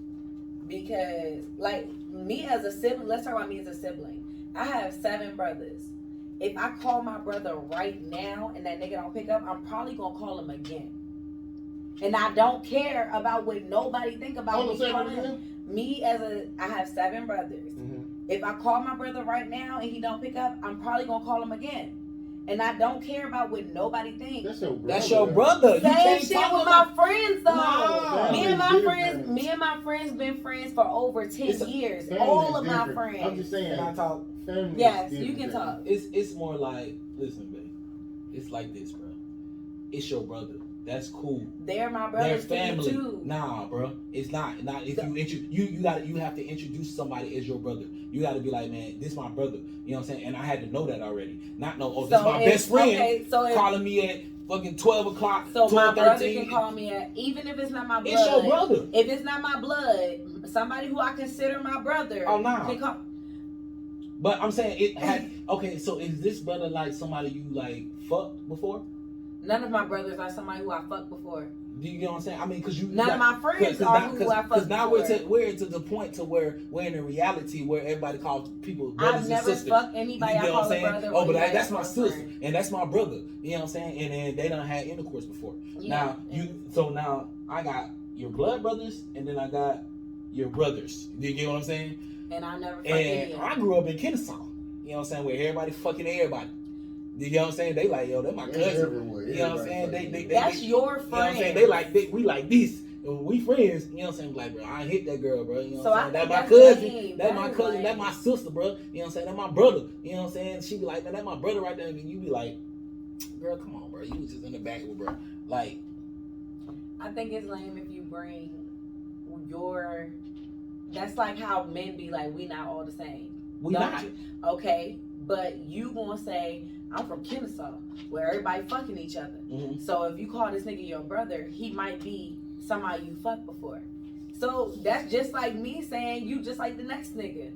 Because, like, me as a sibling, let's talk about me as a sibling. I have 7 brothers. If I call my brother right now and that nigga don't pick up, I'm probably gonna call him again. And I don't care about what nobody think about Hold me on, say calling what him. again? I have 7 brothers. If I call my brother right now and he don't pick up, I'm probably gonna call him again. And I don't care about what nobody thinks. That's your brother. That's your brother. You Same can't shit talk with about my friends though. No. Me and my Family's friends, different. me and my friends been friends for over 10 It's a- years. Family's All of my different. friends. I'm just saying. Can I talk? Family's Yes, you different. can talk. It's more like, listen, babe. It's like this, bro. It's your brother. That's cool. They're my They're brothers family. too. Nah, bro. It's not. Not if you have to introduce somebody as your brother. You got to be like, man, this my brother. You know what I'm saying? And I had to know that already. Not know, oh, this my best friend Okay, so if, calling me at fucking 12 o'clock, so my 12, brother 13. can call me at, even if it's not my blood. It's your brother. If it's not my blood, somebody who I consider my brother. Oh, nah. can call. But I'm saying it had. Okay, so is this brother like somebody you like fucked before? None of my brothers are somebody who I fucked before. Do you get what I'm saying? I mean, because you None of my friends are who I fucked Because now before. we're to the point to where we're in a reality where everybody calls people brothers I've and never sisters. fucked anybody You I know what call I'm a saying? brother. Oh, but or anybody that's I my call a sister friend. and that's my brother. You know what I'm saying? And then they done had intercourse before. Yeah. Now I got your blood brothers and then I got your brothers. You get what I'm saying? And I never fucked any And of I them. grew up in Kennesaw. You know what I'm saying? Where everybody fucking everybody. You know what I'm saying? They like, yo, that's my That's cousin. everywhere. You know what I'm saying? Everybody That's your You know what I'm saying? friend. We like this. And when we friends, you know what I'm saying? Like, bro, I ain't hit that girl, bro. You know So what I I'm saying? think That's my that's cousin. lame. That's That my is cousin. lame. That's my sister, bro. You know what I'm saying? That's my brother. You know what I'm saying? She be like, man, that's my brother right there. And you be like, girl, come on, bro. You was just in the back with bro. Like, I think it's lame if you bring your. That's like how men be like, we not all the same. we Don't not. you- Okay, but you gonna say, I'm from Kennesaw, where everybody fucking each other. Mhm. So if you call this nigga your brother, he might be somebody you fucked before. So that's just like me saying you just like the next nigga.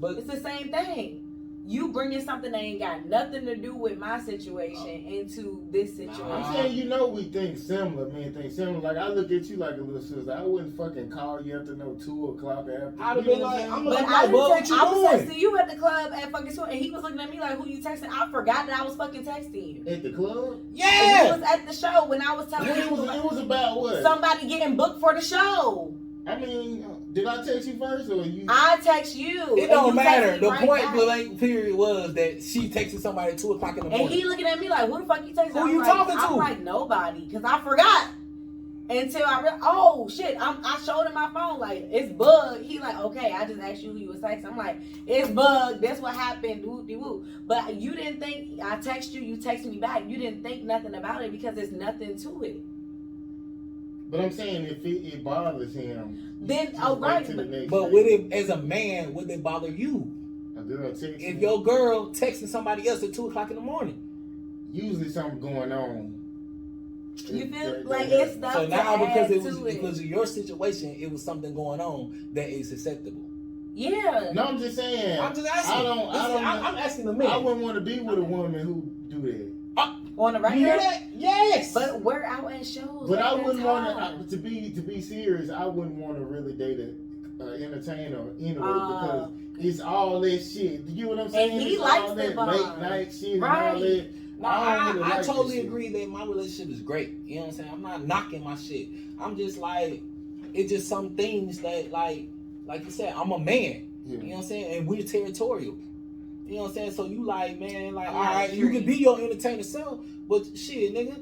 But It's the same thing. You bringing something that ain't got nothing to do with my situation into this situation. I'm saying, you know, we think similar. Men think similar. Like, I look at you like a little sister. I wouldn't fucking call you after no 2 o'clock after. I'd have You been know what like, saying? I'm But like, I, what you I was doing? texting you at the club at fucking 2, and he was looking at me like, who you texting? I forgot that I was fucking texting you. At the club? And he Yeah. was at the show when I was telling It him was about what? somebody getting booked for the show. I mean, did I text you first or you? I text you. It and don't you matter. text The me right point back. blank period was that she texted somebody at 2 o'clock in the And morning. he looking at me like, who the fuck you texting? Who I'm you like, talking to? I'm like, nobody. Because I forgot. Until I realized, oh, shit. I showed him my phone. Like, it's Bug. He like, okay, I just asked you who you was texting. I'm like, it's Bug. That's what happened. Woo-de-woo. But you didn't think, I text you, you text me back. You didn't think nothing about it because there's nothing to it. But I'm saying if it bothers him, then just oh wait right, till the next But day. would it, as a man, would it bother you A girl texting if me, your girl texting somebody else at 2:00 in the morning? usually something going on. you feel That- like that it's happens. stuff So to now add because to it. because of your situation, it was something going on that is acceptable. Yeah. No, I'm just saying. I'm just asking. I'm asking the man. I wouldn't want to be with a woman who do that. On the You regular. hear that? Yes. But we're out at shows. But at I that wouldn't time. want to be serious. I wouldn't want to really date a entertainer anyway because it's all that shit. You know what I'm saying? And he It's likes all the that vibe. late night shit Right. and all that. No, I don't really I like totally that shit. agree that my relationship is great. You know what I'm saying? I'm not knocking my shit. I'm just like, it's just some things that like you said, I'm a man. Yeah. You know what I'm saying? And we're territorial. You know what I'm saying? So you like, man, like, Yeah, all right, you can be your entertainer self, but shit, nigga,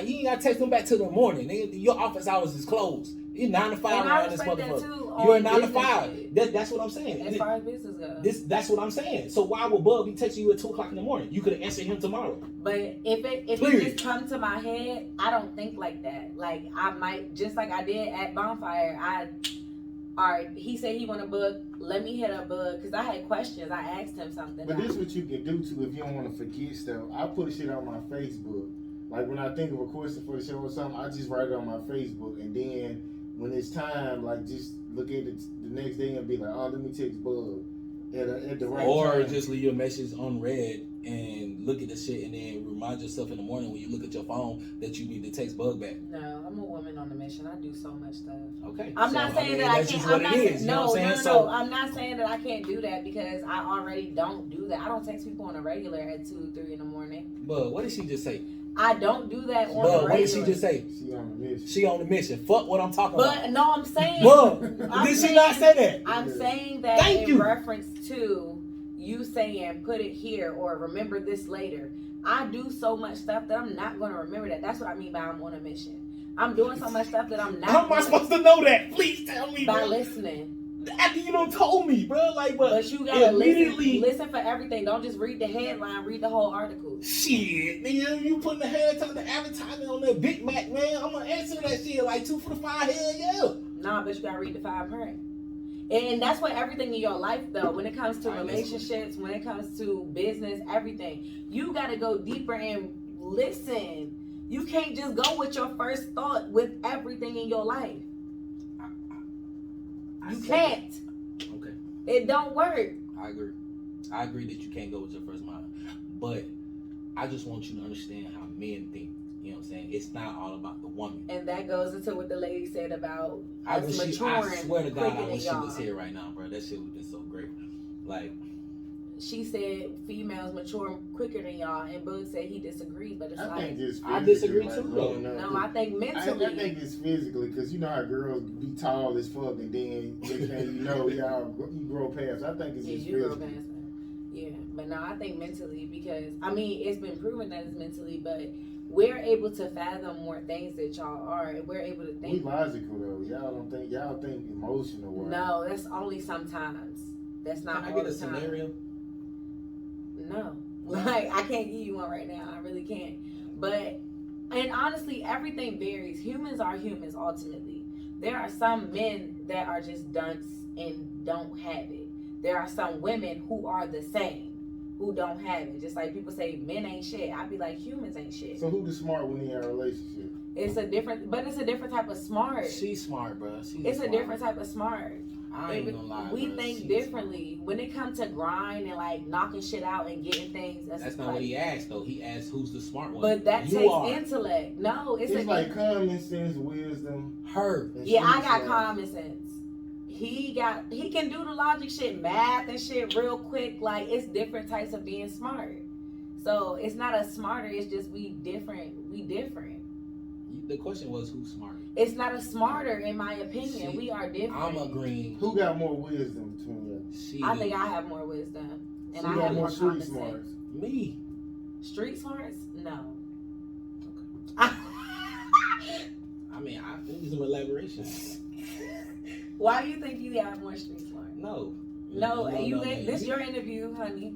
you ain't gotta text them back till the morning. Nigga, your office hours is closed. You're 9 to 5 And I around this respect that motherfucker. too. You're a on 9 to business 5. shit, That's what I'm saying. as far as business goes. That's what I'm saying. So why would Bug be texting you at 2:00 in the morning? You could have answered him tomorrow. But if it just come to my head, I don't think like that. Like I might, just like I did at Bonfire. All right, he said he want to book. Let me hit up Bug because I had questions. I asked him something. But this is what you can do too if you don't want to forget stuff. I put shit on my Facebook. Like when I think of a question for the show or something, I just write it on my Facebook, and then when it's time, like just look at it the next day and be like, oh, let me text Bug at the right Or time. just leave your message unread and look at the shit and then remind yourself in the morning when you look at your phone that you need to text Bug back. No, I'm a woman on a mission. I do so much stuff. Okay. I'm not saying that I that's can't. just what I'm not it is. You know no, what I'm no, saying? no, So, no. I'm not saying that I can't do that because I already don't do that. I don't text people on a regular at 2, 3 in the morning. Bug, what did she just say? I don't do that on Bug, a what did regular. she just say? She on the mission. She on the mission. Fuck what I'm talking about. But no, I'm saying. Bug, I'm did she saying- not say that? I'm saying that Thank in you. reference to you saying put it here or remember this later. I do so much stuff that I'm not going to remember that. That's what I mean by I'm on a mission. I'm doing so much stuff that I'm not. How am I supposed to know that? Please tell me, by bro. listening. After you done told me, bro. Like, But you gotta immediately listen for everything. Don't just read the headline. Read the whole article. Shit, nigga, you putting the the advertisement on that Big Mac, man. I'm gonna answer that shit like 2 for the 5. Hell yeah. Nah, but you gotta read the fine print. And that's what everything in your life, though, when it comes to All right, relationships, when it comes to business, everything, you gotta go deeper and listen. You can't just go with your first thought with everything in your life. You can't. Okay. It don't work. I agree. I agree that you can't go with your first mind. But I just want you to understand how men think. You know what I'm saying? It's not all about the woman. And that goes into what the lady said about I us wish maturing. I swear to God, I quicker wish she than was y'all. here right now, bro. That shit would have been so great. Like, She said females mature quicker than y'all, and Bug said he disagreed, but it's I like, think just I physically, disagree like, too, growing though. up. no, I think mentally. I think it's physically because you know how girls be tall as fuck and then next thing you know you grow past. I think it's Yeah, just you grow physical. past that. Yeah, but no, I think mentally because I mean it's been proven that it's mentally, but we're able to fathom more things that y'all are, and we're able to We think. logical though. Y'all think emotional. Wise. No, that's only sometimes. That's not can I all get a the time. scenario? No, like I can't give you one right now. I really can't. But and honestly, everything varies. Humans are humans ultimately. There are some men that are just dunce and don't have it. There are some women who are the same, who don't have it. Just like people say men ain't shit. I'd be like humans ain't shit. So who the smart one in your relationship? It's a different type of smart. She's smart, bro. It's a different type of smart. I ain't gonna lie. We bro. think She's differently when it comes to grind and like knocking shit out and getting things. That's not like, what he asked though. He asked who's the smart one. But that you takes are. intellect. No, it's It's like common sense, wisdom. Her. and yeah, I street got smarts. common sense. He can do the logic shit, math and shit real quick. Like it's different types of being smart. So it's not a smarter. It's just we different. The question was who's smarter. It's not a smarter in my opinion. See, We are different. I'm agreeing. Who got more wisdom between you? I think I have more wisdom and Who I got have more street common smarts? sense. Me. Street smarts? No. I mean, I need some elaboration. Why do you think you have more street smarts? No. No, you man. this your interview, honey.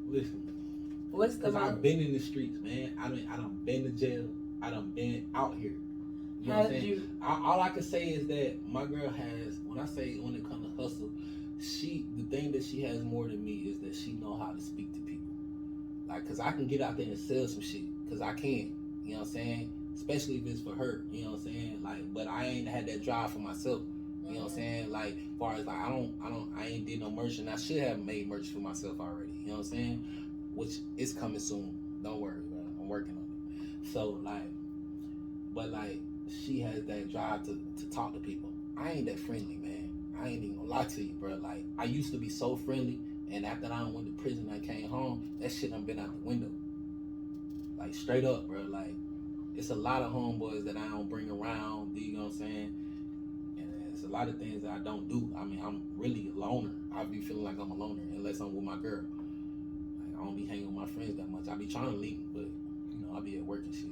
Listen, What's the because most? I've been in the streets, man. I done been to jail. I done been out here. You know what I'm saying? All I can say is that my girl has, when it comes to hustle, the thing that she has more than me is that she know how to speak to people. Like, cause I can get out there and sell some shit, cause I can. You know what I'm saying? Especially if it's for her. You know what I'm saying? Like, but I ain't had that drive for myself. You know what I'm saying? Like, as far as like, I ain't did no merch, and I should have made merch for myself already. You know what I'm saying? Which is coming soon. Don't worry, bro. I'm working on it. So like, but like, she has that drive to talk to people. I ain't that friendly, man. I ain't even gonna lie to you, bro. Like, I used to be so friendly, and after I went to prison, I came home, that shit done been out the window. Like, straight up, bro. Like, it's a lot of homeboys that I don't bring around, you know what I'm saying? And it's a lot of things that I don't do. I mean, I'm really a loner. I be feeling like I'm a loner unless I'm with my girl. Like, I don't be hanging with my friends that much. I be trying to link, but, you know, I be at work and shit.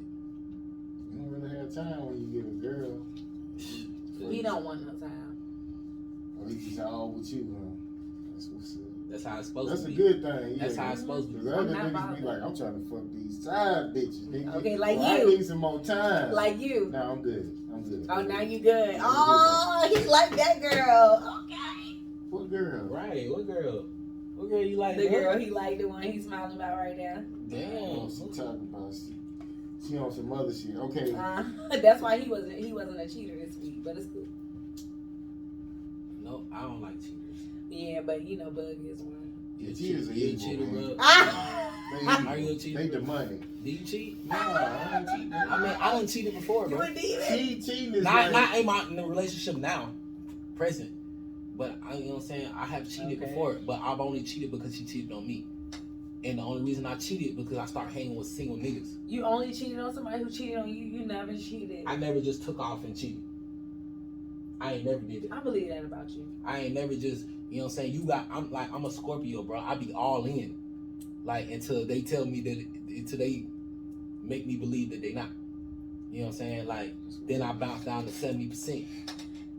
You don't really have time when you get a girl. We don't want no time. At least it's all with you, huh? That's what's up. That's how it's supposed That's to be. That's a good thing. Yeah. That's how it's supposed to be. Because other niggas be like, I'm trying to fuck these side bitches. Nigga. Okay, like well, you. I need some more time. Like you. No, I'm good. I'm good. Oh, now you good. Oh, he like that girl. Okay. What girl? Right, what girl? What girl you like? The girl he like, the one he's smiling about right now. Damn. She talking about she on some other shit. Okay. That's why he wasn't a cheater this week, but it's cool. No, I don't like cheaters. Yeah, but you know, Bug is one. Yeah, cheaters are evil, cheater, man. Are you a cheater? They the money. Do you cheat? No, I ain't cheating. I mean, I done cheated before, bro. You a demon? Cheating is Not in the relationship now, present. But you know what I'm saying? I have cheated before, but I've only cheated because she cheated on me. And the only reason I cheated because I started hanging with single niggas. You only cheated on somebody who cheated on you. You never cheated. I never just took off and cheated. I ain't never did it. I believe that about you. I ain't never just, you know what I'm saying? I'm a Scorpio, bro. I be all in. Like, until they tell me that, until they make me believe that they not. You know what I'm saying? Like, then I bounce down to 70%.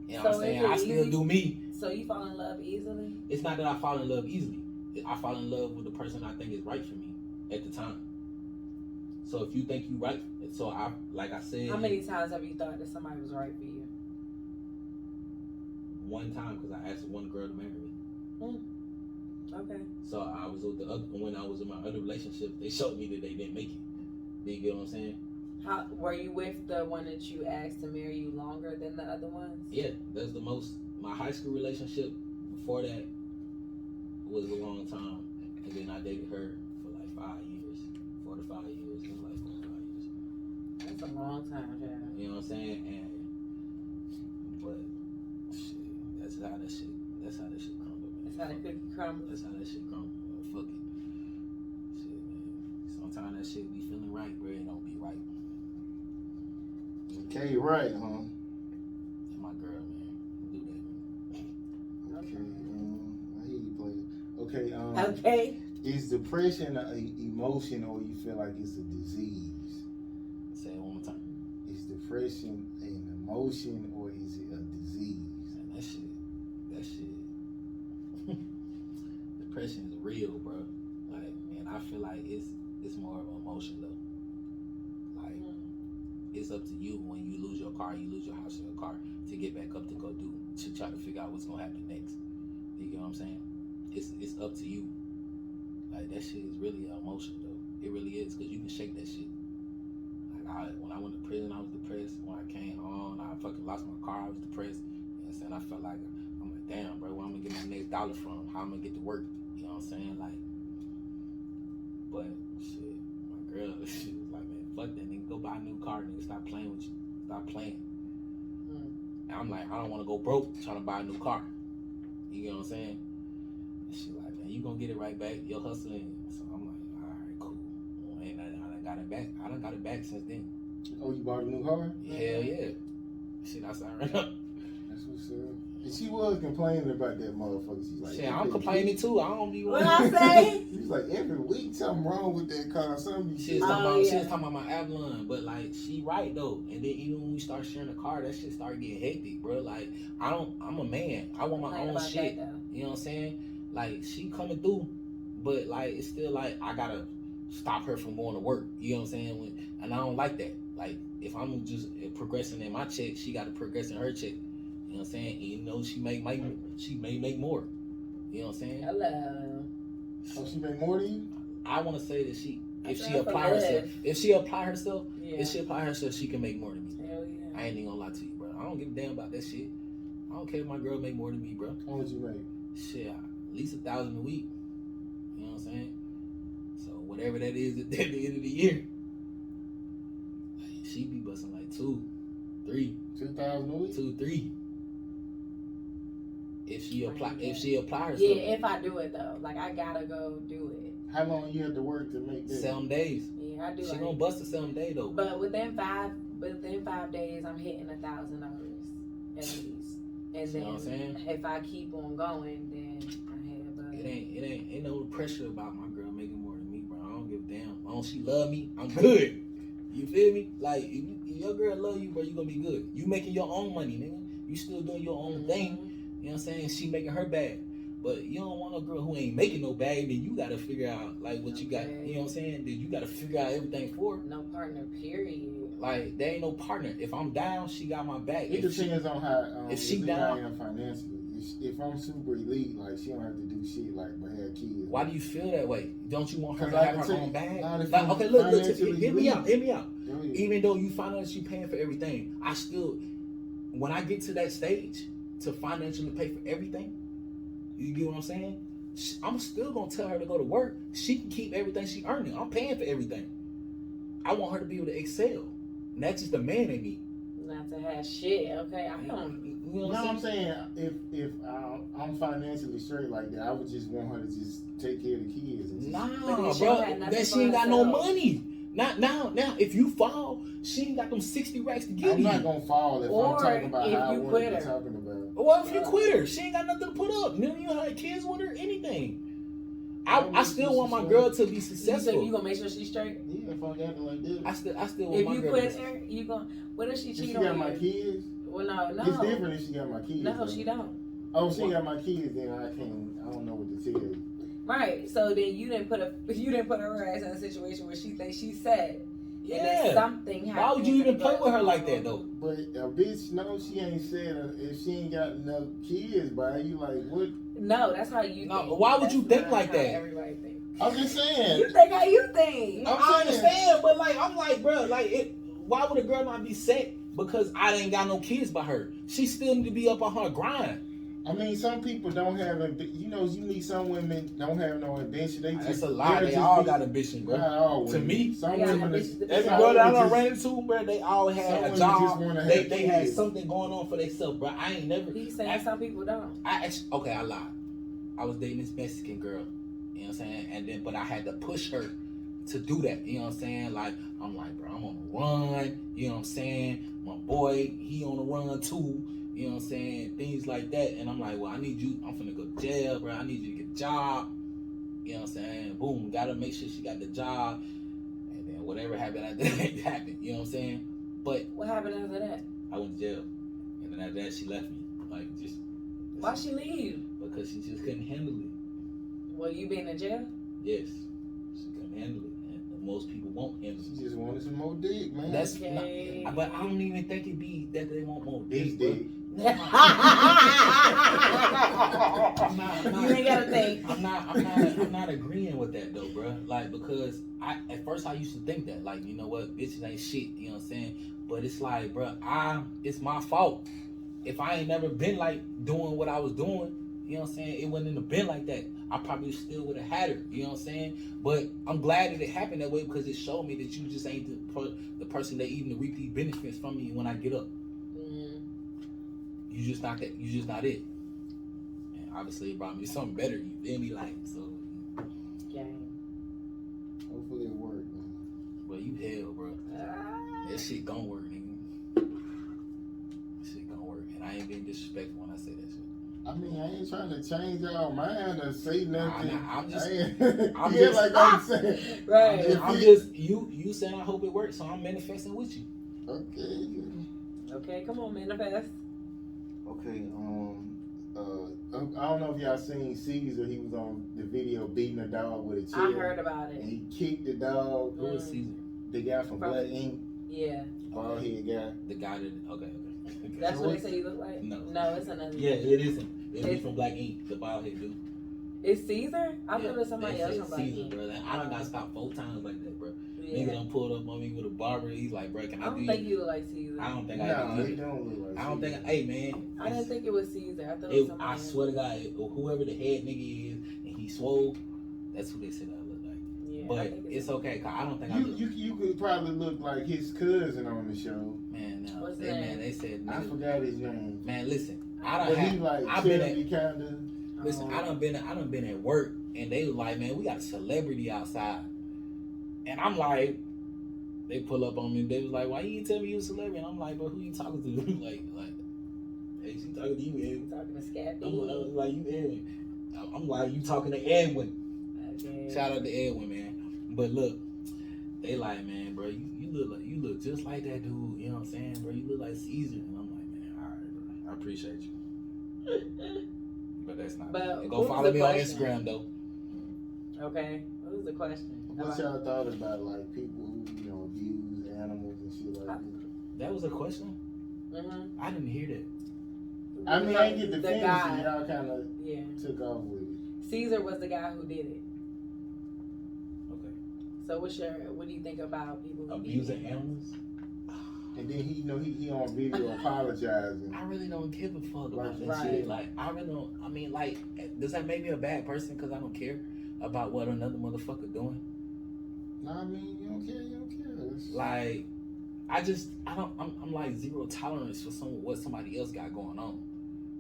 You know what I'm saying? I still do me. So you fall in love easily? It's not that I fall in love easily. I fall in love with the person I think is right for me at the time. So if you think you right, so like I said. How many times have you thought that somebody was right for you? One time, because I asked one girl to marry me. Okay. So I was with when I was in my other relationship, they showed me that they didn't make it. Do you get what I'm saying? How were you with the one that you asked to marry you longer than the other ones? Yeah, that's the most. My high school relationship before that was a long time, and then I dated her for like 5 years, 4 to 5 years. It was like 4 to 5 years. That's a long time, yeah. You know what I'm saying? But shit, that's how that shit crumble, man. That's how the cookie crumble. That's how that shit crumble. Fuck it. Shit, man. Sometimes that shit be feeling right, bro. It don't be right. Okay, right, huh? That's my girl, man. Do that. Okay, I hear you play. Okay, Okay. Is depression an emotion or you feel like it's a disease? Say it one more time. Is depression an emotion or is it a disease? Man, that shit. Depression is real, bro. Like, and I feel like it's more of an emotion though. Like, it's up to you when you lose your car, you lose your house and your car to get back up to go do, to try to figure out what's gonna happen next. You get what I'm saying? It's up to you. Like, that shit is really an emotion though. It really is, because you can shake that shit. Like, when I went to prison, I was depressed. When I came home, I fucking lost my car, I was depressed. You know what I'm saying? I felt like, I'm like, damn, bro, where I'm gonna get my next dollar from? How I'm gonna get to work? You know what I'm saying? Like, but shit, my girl, she was like, man, fuck that, nigga, go buy a new car, nigga, stop playing with you. Stop playing. And I'm like, I don't wanna go broke trying to buy a new car. You get what I'm saying? And she like, man, you gonna get it right back, you're hustling. So I'm like, all right, cool. Well, and I done got it back. I done got it back since then. Oh, you bought a new car? Hell yeah. Shit, I started right up. That's what's up. And she was complaining about that motherfucker. She's like, shit, I'm complaining too. I don't be. What I say? She's like, every week something wrong with that car. Something. She was talking about my Avalon, but like, she right though. And then even when we start sharing a car, that shit started getting hectic, bro. Like, I'm a man. I want my own shit. You know what I'm saying? Like, she coming through, but like, it's still like, I gotta stop her from going to work. You know what I'm saying? And I don't like that. Like, if I'm just progressing in my check, she got to progress in her check. You know what I'm saying? Even though she may make more. You know what I'm saying? Hello. Oh, she make more than you? I want to say that if she apply herself, she can make more than me. Hell yeah. I ain't even gonna lie to you, bro. I don't give a damn about that shit. I don't care if my girl make more than me, bro. How much you make? Shit, at least 1,000 a week. You know what I'm saying? So whatever that is at the end of the year, like, she be busting like 2, 3. 2,000 a week? 2, 3. If she apply herself. Yeah, if I do it though, like I gotta go do it. How long you have to work to make that? 7 days. Yeah, I do. She gonna bust a 7 day though. But within 5 days, I'm hitting $1,000 at least. And you then know what I'm saying? if I keep on going, then I have. It ain't no pressure about my girl making more than me, bro. I don't give a damn. As long as she love me, I'm good. You feel me? Like if your girl love you, bro, you gonna be good. You making your own money, nigga. You still doing your own thing. You know what I'm saying? She making her bag. But you don't want a girl who ain't making no bag, then you gotta figure out like what you got. You know what I'm saying? Then you gotta figure out everything for her. No partner, period. Like there ain't no partner. If I'm down, she got my back. It depends on how if she down, I am financially. If I'm super elite, like she don't have to do shit like but have kids. Why do you feel that way? Don't you want her to Like have her own bag? Like, okay, look, hear me out. Really? Even though you financially paying for everything, I still, when I get to that stage to financially pay for everything, you get what I'm saying? I'm still gonna tell her to go to work. She can keep everything she earning. I'm paying for everything. I want her to be able to excel. And that's just the man in me. Not to have shit, okay? I don't. You know what I'm saying? If I'm financially straight like that, I would just want her to just take care of the kids. And bro. That she ain't got no money. Not now. If you fall, she ain't got them 60 racks to give you. I'm not gonna fall if I'm talking about if how you I want to be talking about. Well, if you quit her, she ain't got nothing to put up. You don't have kids with her, anything. I still want my girl to be successful. You gonna make sure she's straight? Yeah, if I got her like this. I still want my girl. If you quit her, you gonna. What if she cheat on you? If she got my kids? Well, no. It's different if she got my kids. No, though. she don't. Oh, if she got my kids, then I don't know what to tell you. Right. So then you didn't put her ass in a situation where she thinks she's sad. Yeah. And then something happened. Why would you even play with her like that though? But a bitch, no, she ain't said if she ain't got no kids, bro. You like what? No, that's how you. No, think. why would That's you think not like how that? Everybody think. I'm just saying. You think how you think. I understand, but like I'm like, bro, like why would a girl not be set because I ain't got no kids by her? She still need to be up on her grind. I mean, some people don't have, you meet some women don't have no ambition. That's a lie. They all got ambition, bro. Always. To me, some women, every girl that I done ran into, bro, they all had a job. They had something going on for themselves, bro. I ain't never. He's saying some people don't. I lied. I was dating this Mexican girl. You know what I'm saying? And then, but I had to push her to do that. You know what I'm saying? Like, I'm like, bro, I'm on the run. You know what I'm saying? My boy, he on the run too. You know what I'm saying? Things like that. And I'm like, well, I need you. I'm finna go to jail, bro. I need you to get a job. You know what I'm saying? Boom. Gotta make sure she got the job. And then whatever happened after that happened. You know what I'm saying? But What happened after that? I went to jail. And then after that, she left me. Like, just. Why she leave? Because she just couldn't handle it. Well, you been in jail? Yes. She couldn't handle it. And most people won't handle it. She just wanted some more dick, man. That's okay. But I don't even think it be that they want more It's dick. You ain't gotta think. I'm not agreeing with that though, bro. Like because at first I used to think that, like, you know what, bitches ain't shit, you know what I'm saying? But it's like, bro, it's my fault. If I ain't never been like doing what I was doing, you know what I'm saying, it wouldn't have been like that. I probably still would have had her, you know what I'm saying? But I'm glad that it happened that way because it showed me that you just ain't the person that even reap these benefits from me when I get up. You just not that. You just not it. And obviously, it brought me something better. You feel me? Like so. Gang. Hopefully it worked, man. But you hell, bro. That shit gon' work, nigga. That shit gon' work, and I ain't being disrespectful when I say that shit. I mean, I ain't trying to change y'all mind or say nothing. I'm just like I'm saying. Right. I'm just you saying I hope it works, so I'm manifesting with you. Okay, come on, manifest. Okay, I don't know if y'all seen Caesar. He was on the video beating a dog with a chair. I heard about it. And he kicked the dog. Who is Caesar? The guy from Black Ink, Yeah. bald head guy. The guy that okay. That's So what they it's- say you look like? No. No, it's another. Yeah, it isn't. It's from Black Ink, the bald head dude. It's Caesar? I thought it was somebody they else said from Black Caesar, Ink. bro. I done got stopped 4 times like that, bro. Yeah. Nigga done pulled up on me with a barber. He's like, bro, can I I don't do think you? you look like Caesar. I don't think I No, do he either. don't look like I don't Caesar. think. Hey, man. I didn't think it was Caesar. I thought it was somebody I else. swear to God, whoever the head nigga is, and he swole, that's who they said I look like. Yeah, I But think it's okay, cause I don't think I look. You could probably look like his cousin on the show. Man, no. What's They, that? man, they said. I Nigga, forgot his name. man, listen. I But don't he have. like I've been at. chubby kinda. Listen, I done been at work, and they was like, man, we got a celebrity outside, and I'm like, they pull up on me. They was like, why you didn't tell me you was a celebrity? And I'm like, bro, who you talking to? like, hey, she talking to you, Edwin. Talking to Skatt I'm Finney. like, you Edwin. I'm like, you talking to Edwin. Okay. Shout out to Edwin, man. But look, they like, man, bro, you look just like that dude. You know what I'm saying, bro? You look like Caesar. And I'm like, man, all right, bro, I appreciate you. But that's not. But Go who's follow the me on question? Instagram though. Okay. What was the question? What y'all thought about like people who abuse animals and shit like that? That was a question. Mm-hmm. I didn't hear that. I mean, I get the the fantasy. guy. Y'all kind of Yeah. took off with it. Caesar was the guy who did it. Okay. So what do you think about people who Abusing eat animals. And then he on video apologizing. I really don't give a fuck about that Right. shit. Like, I really don't. I mean, like, does that make me a bad person because I don't care about what another motherfucker doing? Nah, I mean, you don't care. It's- Like, I'm like zero tolerance for what somebody else got going on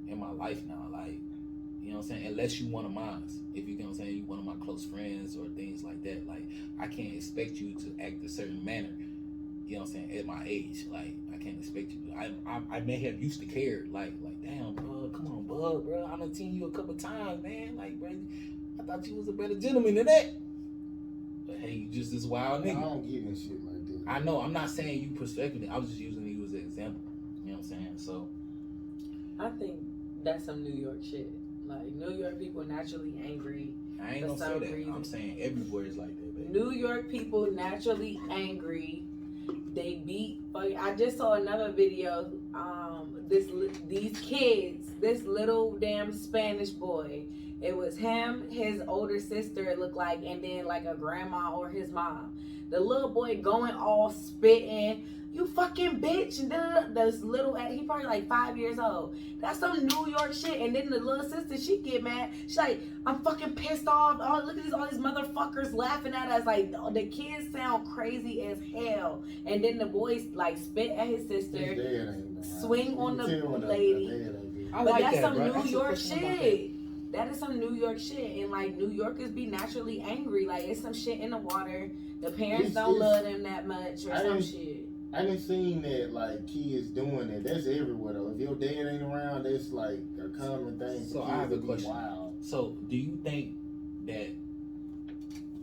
in my life now. Like, you know what I'm saying? Unless you one of mine. If you know what I'm saying, you one of my close friends or things like that. Like, I can't expect you to act a certain manner. You know what I'm saying? At my age, like, I can't expect you. I may have used to care. Like, damn, bro, come on, bud, bro. I done seen you a couple times, man. Like, bro, I thought you was a better gentleman than that. But hey, you just this wild I nigga. don't get in shit like that. I know. I'm not saying you perfecting it. I was just using you as an example. You know what I'm saying? So I think that's some New York shit. Like, New York people naturally angry. I ain't For gonna say some that. reason. I'm saying everywhere is like that, baby. New York people naturally angry. They beat. I just saw another video. These kids, this little damn Spanish boy. It was him, his older sister, it looked like, and then like a grandma or his mom. The little boy going all spitting, you fucking bitch. And then this little, he probably like 5 years old. That's some New York shit. And then the little sister, she get mad. She's like, I'm fucking pissed off. Oh, look at all these motherfuckers laughing at us. Like, the kids sound crazy as hell. And then the boys like spit at his His sister, dad ain't no swing You on can the tell when lady. a dad ain't good. I but like that's that, some bro. New Ask a York question about shit. That is some New York shit. And like, New Yorkers be naturally angry. Like, it's some shit in the water. The parents don't love them that much or some shit. I done seen that like kids doing that. That's everywhere though. If your dad ain't around, that's like a common thing. So for I have kids a to be question. Wild. So, do you think that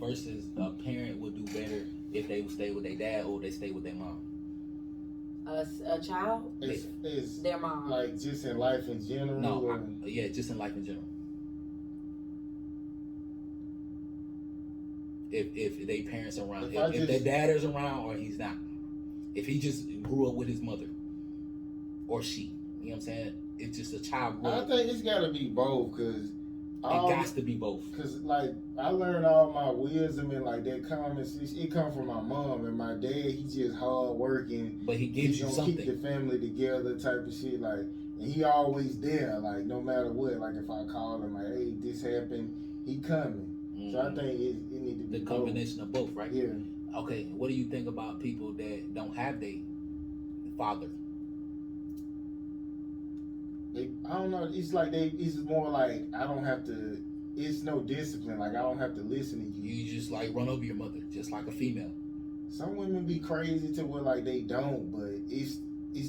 versus a parent would do better if they would stay with their dad or they stay with their mom? A child, It's their mom. like just in life in general. No, or, yeah, just in life in general. If they parents around, if their dad is around or he's not, if he just grew up with his mother or she, you know what I'm saying? It's just a child grew I up. think it's gotta be both, cause It got to be both. Cause like I learned all my wisdom and like that common sense. It come from my mom and my dad. He just hard working. But he gives He's you gonna something. keep the family together, type of shit. Like, and he always there. Like, no matter what. Like, if I call him, like, hey, this happened, he coming. So I think it need to be the combination of both, right? Yeah. Okay, what do you think about people that don't have their father? I don't know. It's like it's more like I don't have to. It's no discipline. Like I don't have to listen to you. You just like run over your mother, just like a female. Some women be crazy to where like they don't, but it's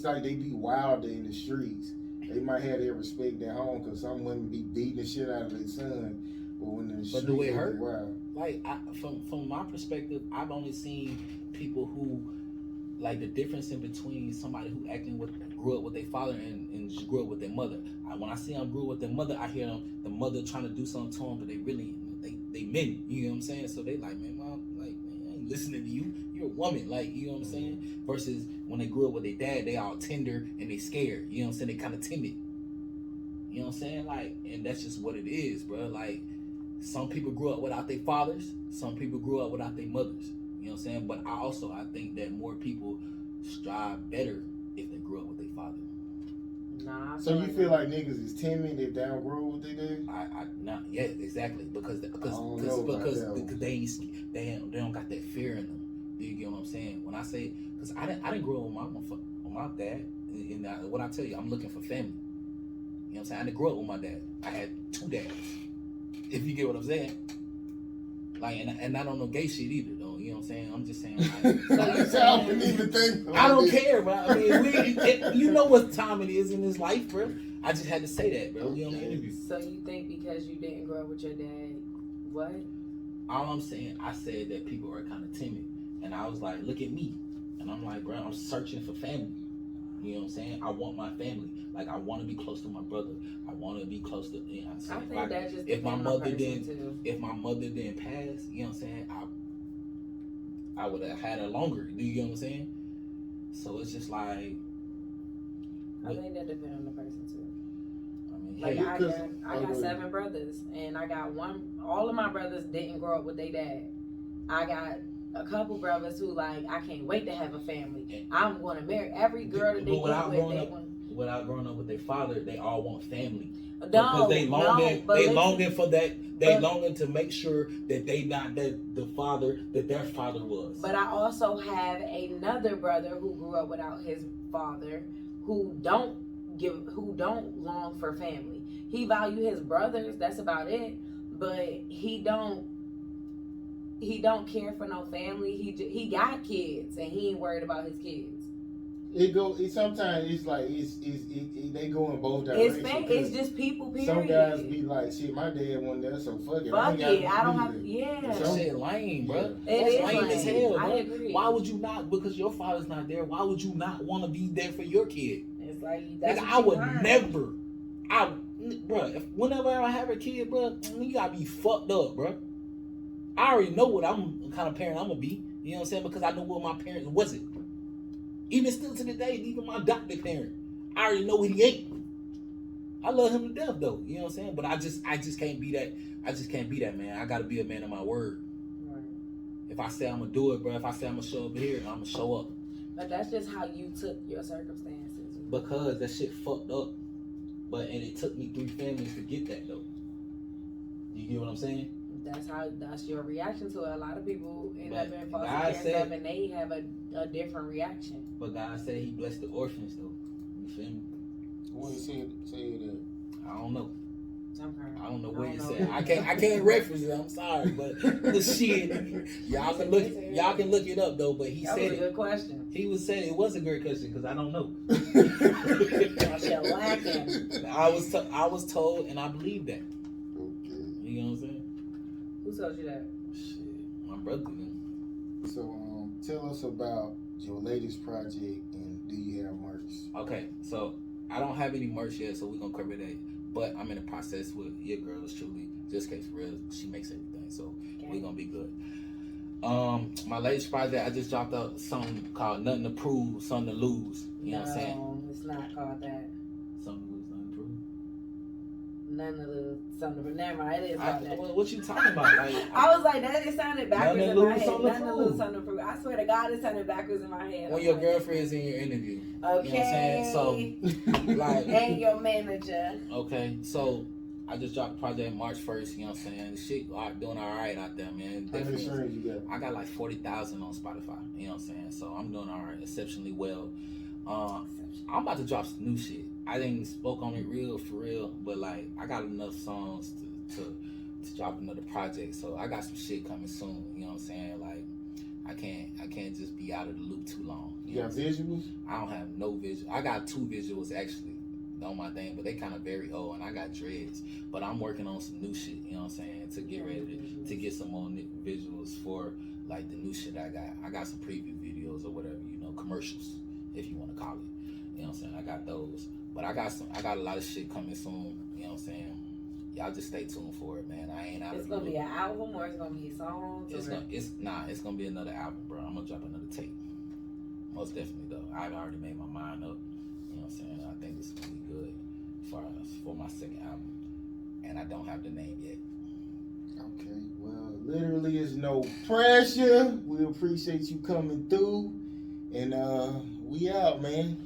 like they be wilder in the streets. They might have their respect at home because some women be beating the shit out of their son, but when in the streets, do it they hurt? be wild. Like from my perspective, I've only seen people who like the difference in between somebody who grew up with their father and just grew up with their mother. When I see them grew up with their mother, I hear them the mother trying to do something to them, but they really they meant it. You know what I'm saying? So they like, man, mom, like, man, I ain't listening to you. you're a woman, like, you know what I'm saying? Versus when they grew up with their dad, they all tender and they scared. You know what I'm saying? They kind of timid. You know what I'm saying? Like, and that's just what it is, bro. Like, some people grew up without their fathers. Some people grew up without their mothers. You know what I'm saying? But I think that more people strive better if they grew up with their father. Nah. So you feel like niggas is timid, they downgrow what they did? Yeah, exactly. Because they don't got that fear in them. Do you get what I'm saying? When I say, because I didn't grow up with my dad, and what I tell you, I'm looking for family. You know what I'm saying? I didn't grow up with my dad. I had 2 dads. If you get what I'm saying. Like, and I don't know gay shit either, though. You know what I'm saying? I'm just saying. I don't care, bro. I mean, you know what time it is in this life, bro. I just had to say that, bro. We on the interview. So you think because you didn't grow up with your dad, what? All I'm saying, I said that people are kind of timid, and I was like, look at me, and I'm like, bro, I'm searching for family. You know what I'm saying? I want my family. Like, I want to be close to my brother. I want to be close to. You know what I'm saying? I think that just if my mother didn't, too. if my mother didn't pass, you know what I'm saying? I would have had her longer. Do you get what I'm saying? So it's just like. I think that depends on the person too. I mean, like hey, I got 7 brothers, and I got one. All of my brothers didn't grow up with their dad. I got a couple brothers who like I can't wait to have a family. I'm going to marry every girl that they get with. Without growing up with their father, they all want family. Because they longing for that. They longing to make sure that they not the father that their father was. But I also have another brother who grew up without his father, who don't long for family. He value his brothers. That's about it. But he don't care for no family. He got kids and he ain't worried about his kids. Sometimes it's like they go in both directions. It's just people. Period. Some guys be like, shit, my dad wasn't there, so fuck it. I don't have. Yeah. That shit lame, bro. Yeah. That's lame as hell, bro. I agree. Why would you not? Because your father's not there. Why would you not want to be there for your kid? It's like that's. I would never. Whenever I have a kid, bro, you gotta be fucked up, bro. I already know what kind of parent I'm gonna be. You know what I'm saying? Because I know what my parents wasn't. Even still to the day, even my adopted parent, I already know what he ain't. I love him to death, though. You know what I'm saying? But I just can't be that. I just can't be that, man. I gotta be a man of my word. Right. If I say I'm gonna do it, bro. If I say I'm gonna show up here, I'm gonna show up. But that's just how you took your circumstances. Because that shit fucked up. And it took me 3 families to get that, though. You get what I'm saying? That's your reaction to it. A lot of people end up in foster care stuff and they have a different reaction. But God said he blessed the orphans though. You feel me? What he say that? I don't know. I don't know what he said. Know. I can't reference it. I'm sorry, but the shit. Y'all can look it up though. But he said it. That was a good question. He was saying it was a great question because I don't know. I was told, and I believe that. Okay. You know what I'm saying? Who told you that? Shit, my brother. So tell us about your latest project and do you have merch? Okay, so I don't have any merch yet, so we're gonna cover that. But I'm in the process with your girls truly. Just case for real, she makes everything, so we're gonna be good. My latest project, I just dropped out something called Nothing to Prove, Something to Lose. You know what I'm saying? No, it's not called that. Something to lose, nothing to prove. Nothing to lose, something to prove. Never mind, it is called that. What you talking about? Like, I was like, that it sounded backwards in my head. Nothing to lose, something something to prove. I swear to God, it sounded backwards in my head. When your girlfriend is in your interview. Okay. You know what I'm saying? So, like. And your manager. Okay, so I just dropped the project March 1st, you know what I'm saying? The shit doing all right out there, man. How many streams you got? I got like 40,000 on Spotify, you know what I'm saying? So I'm doing all right, exceptionally well. I'm about to drop some new shit. I didn't spoke on it for real, but like I got enough songs to drop another project. So I got some shit coming soon, you know what I'm saying? Like I can't just be out of the loop too long. You got visuals? I don't have no visual. I got 2 visuals actually on my thing, but they kind of very old, and I got dreads. But I'm working on some new shit, you know what I'm saying, to get ready to get some more visuals for like the new shit I got. I got some preview videos or whatever, you know, commercials, if you want to call it. You know what I'm saying? I got those. But I got a lot of shit coming soon, you know what I'm saying? y'all just stay tuned for it, man. I ain't out It's of the gonna be loop. an album or it's gonna be songs. It's gonna be another album, bro. I'm gonna drop another tape. Most definitely though. I've already made my mind up. You know what I'm saying? I think this is gonna be good for my second album. And I don't have the name yet. Okay, well, literally is no pressure. We appreciate you coming through. And we out, man.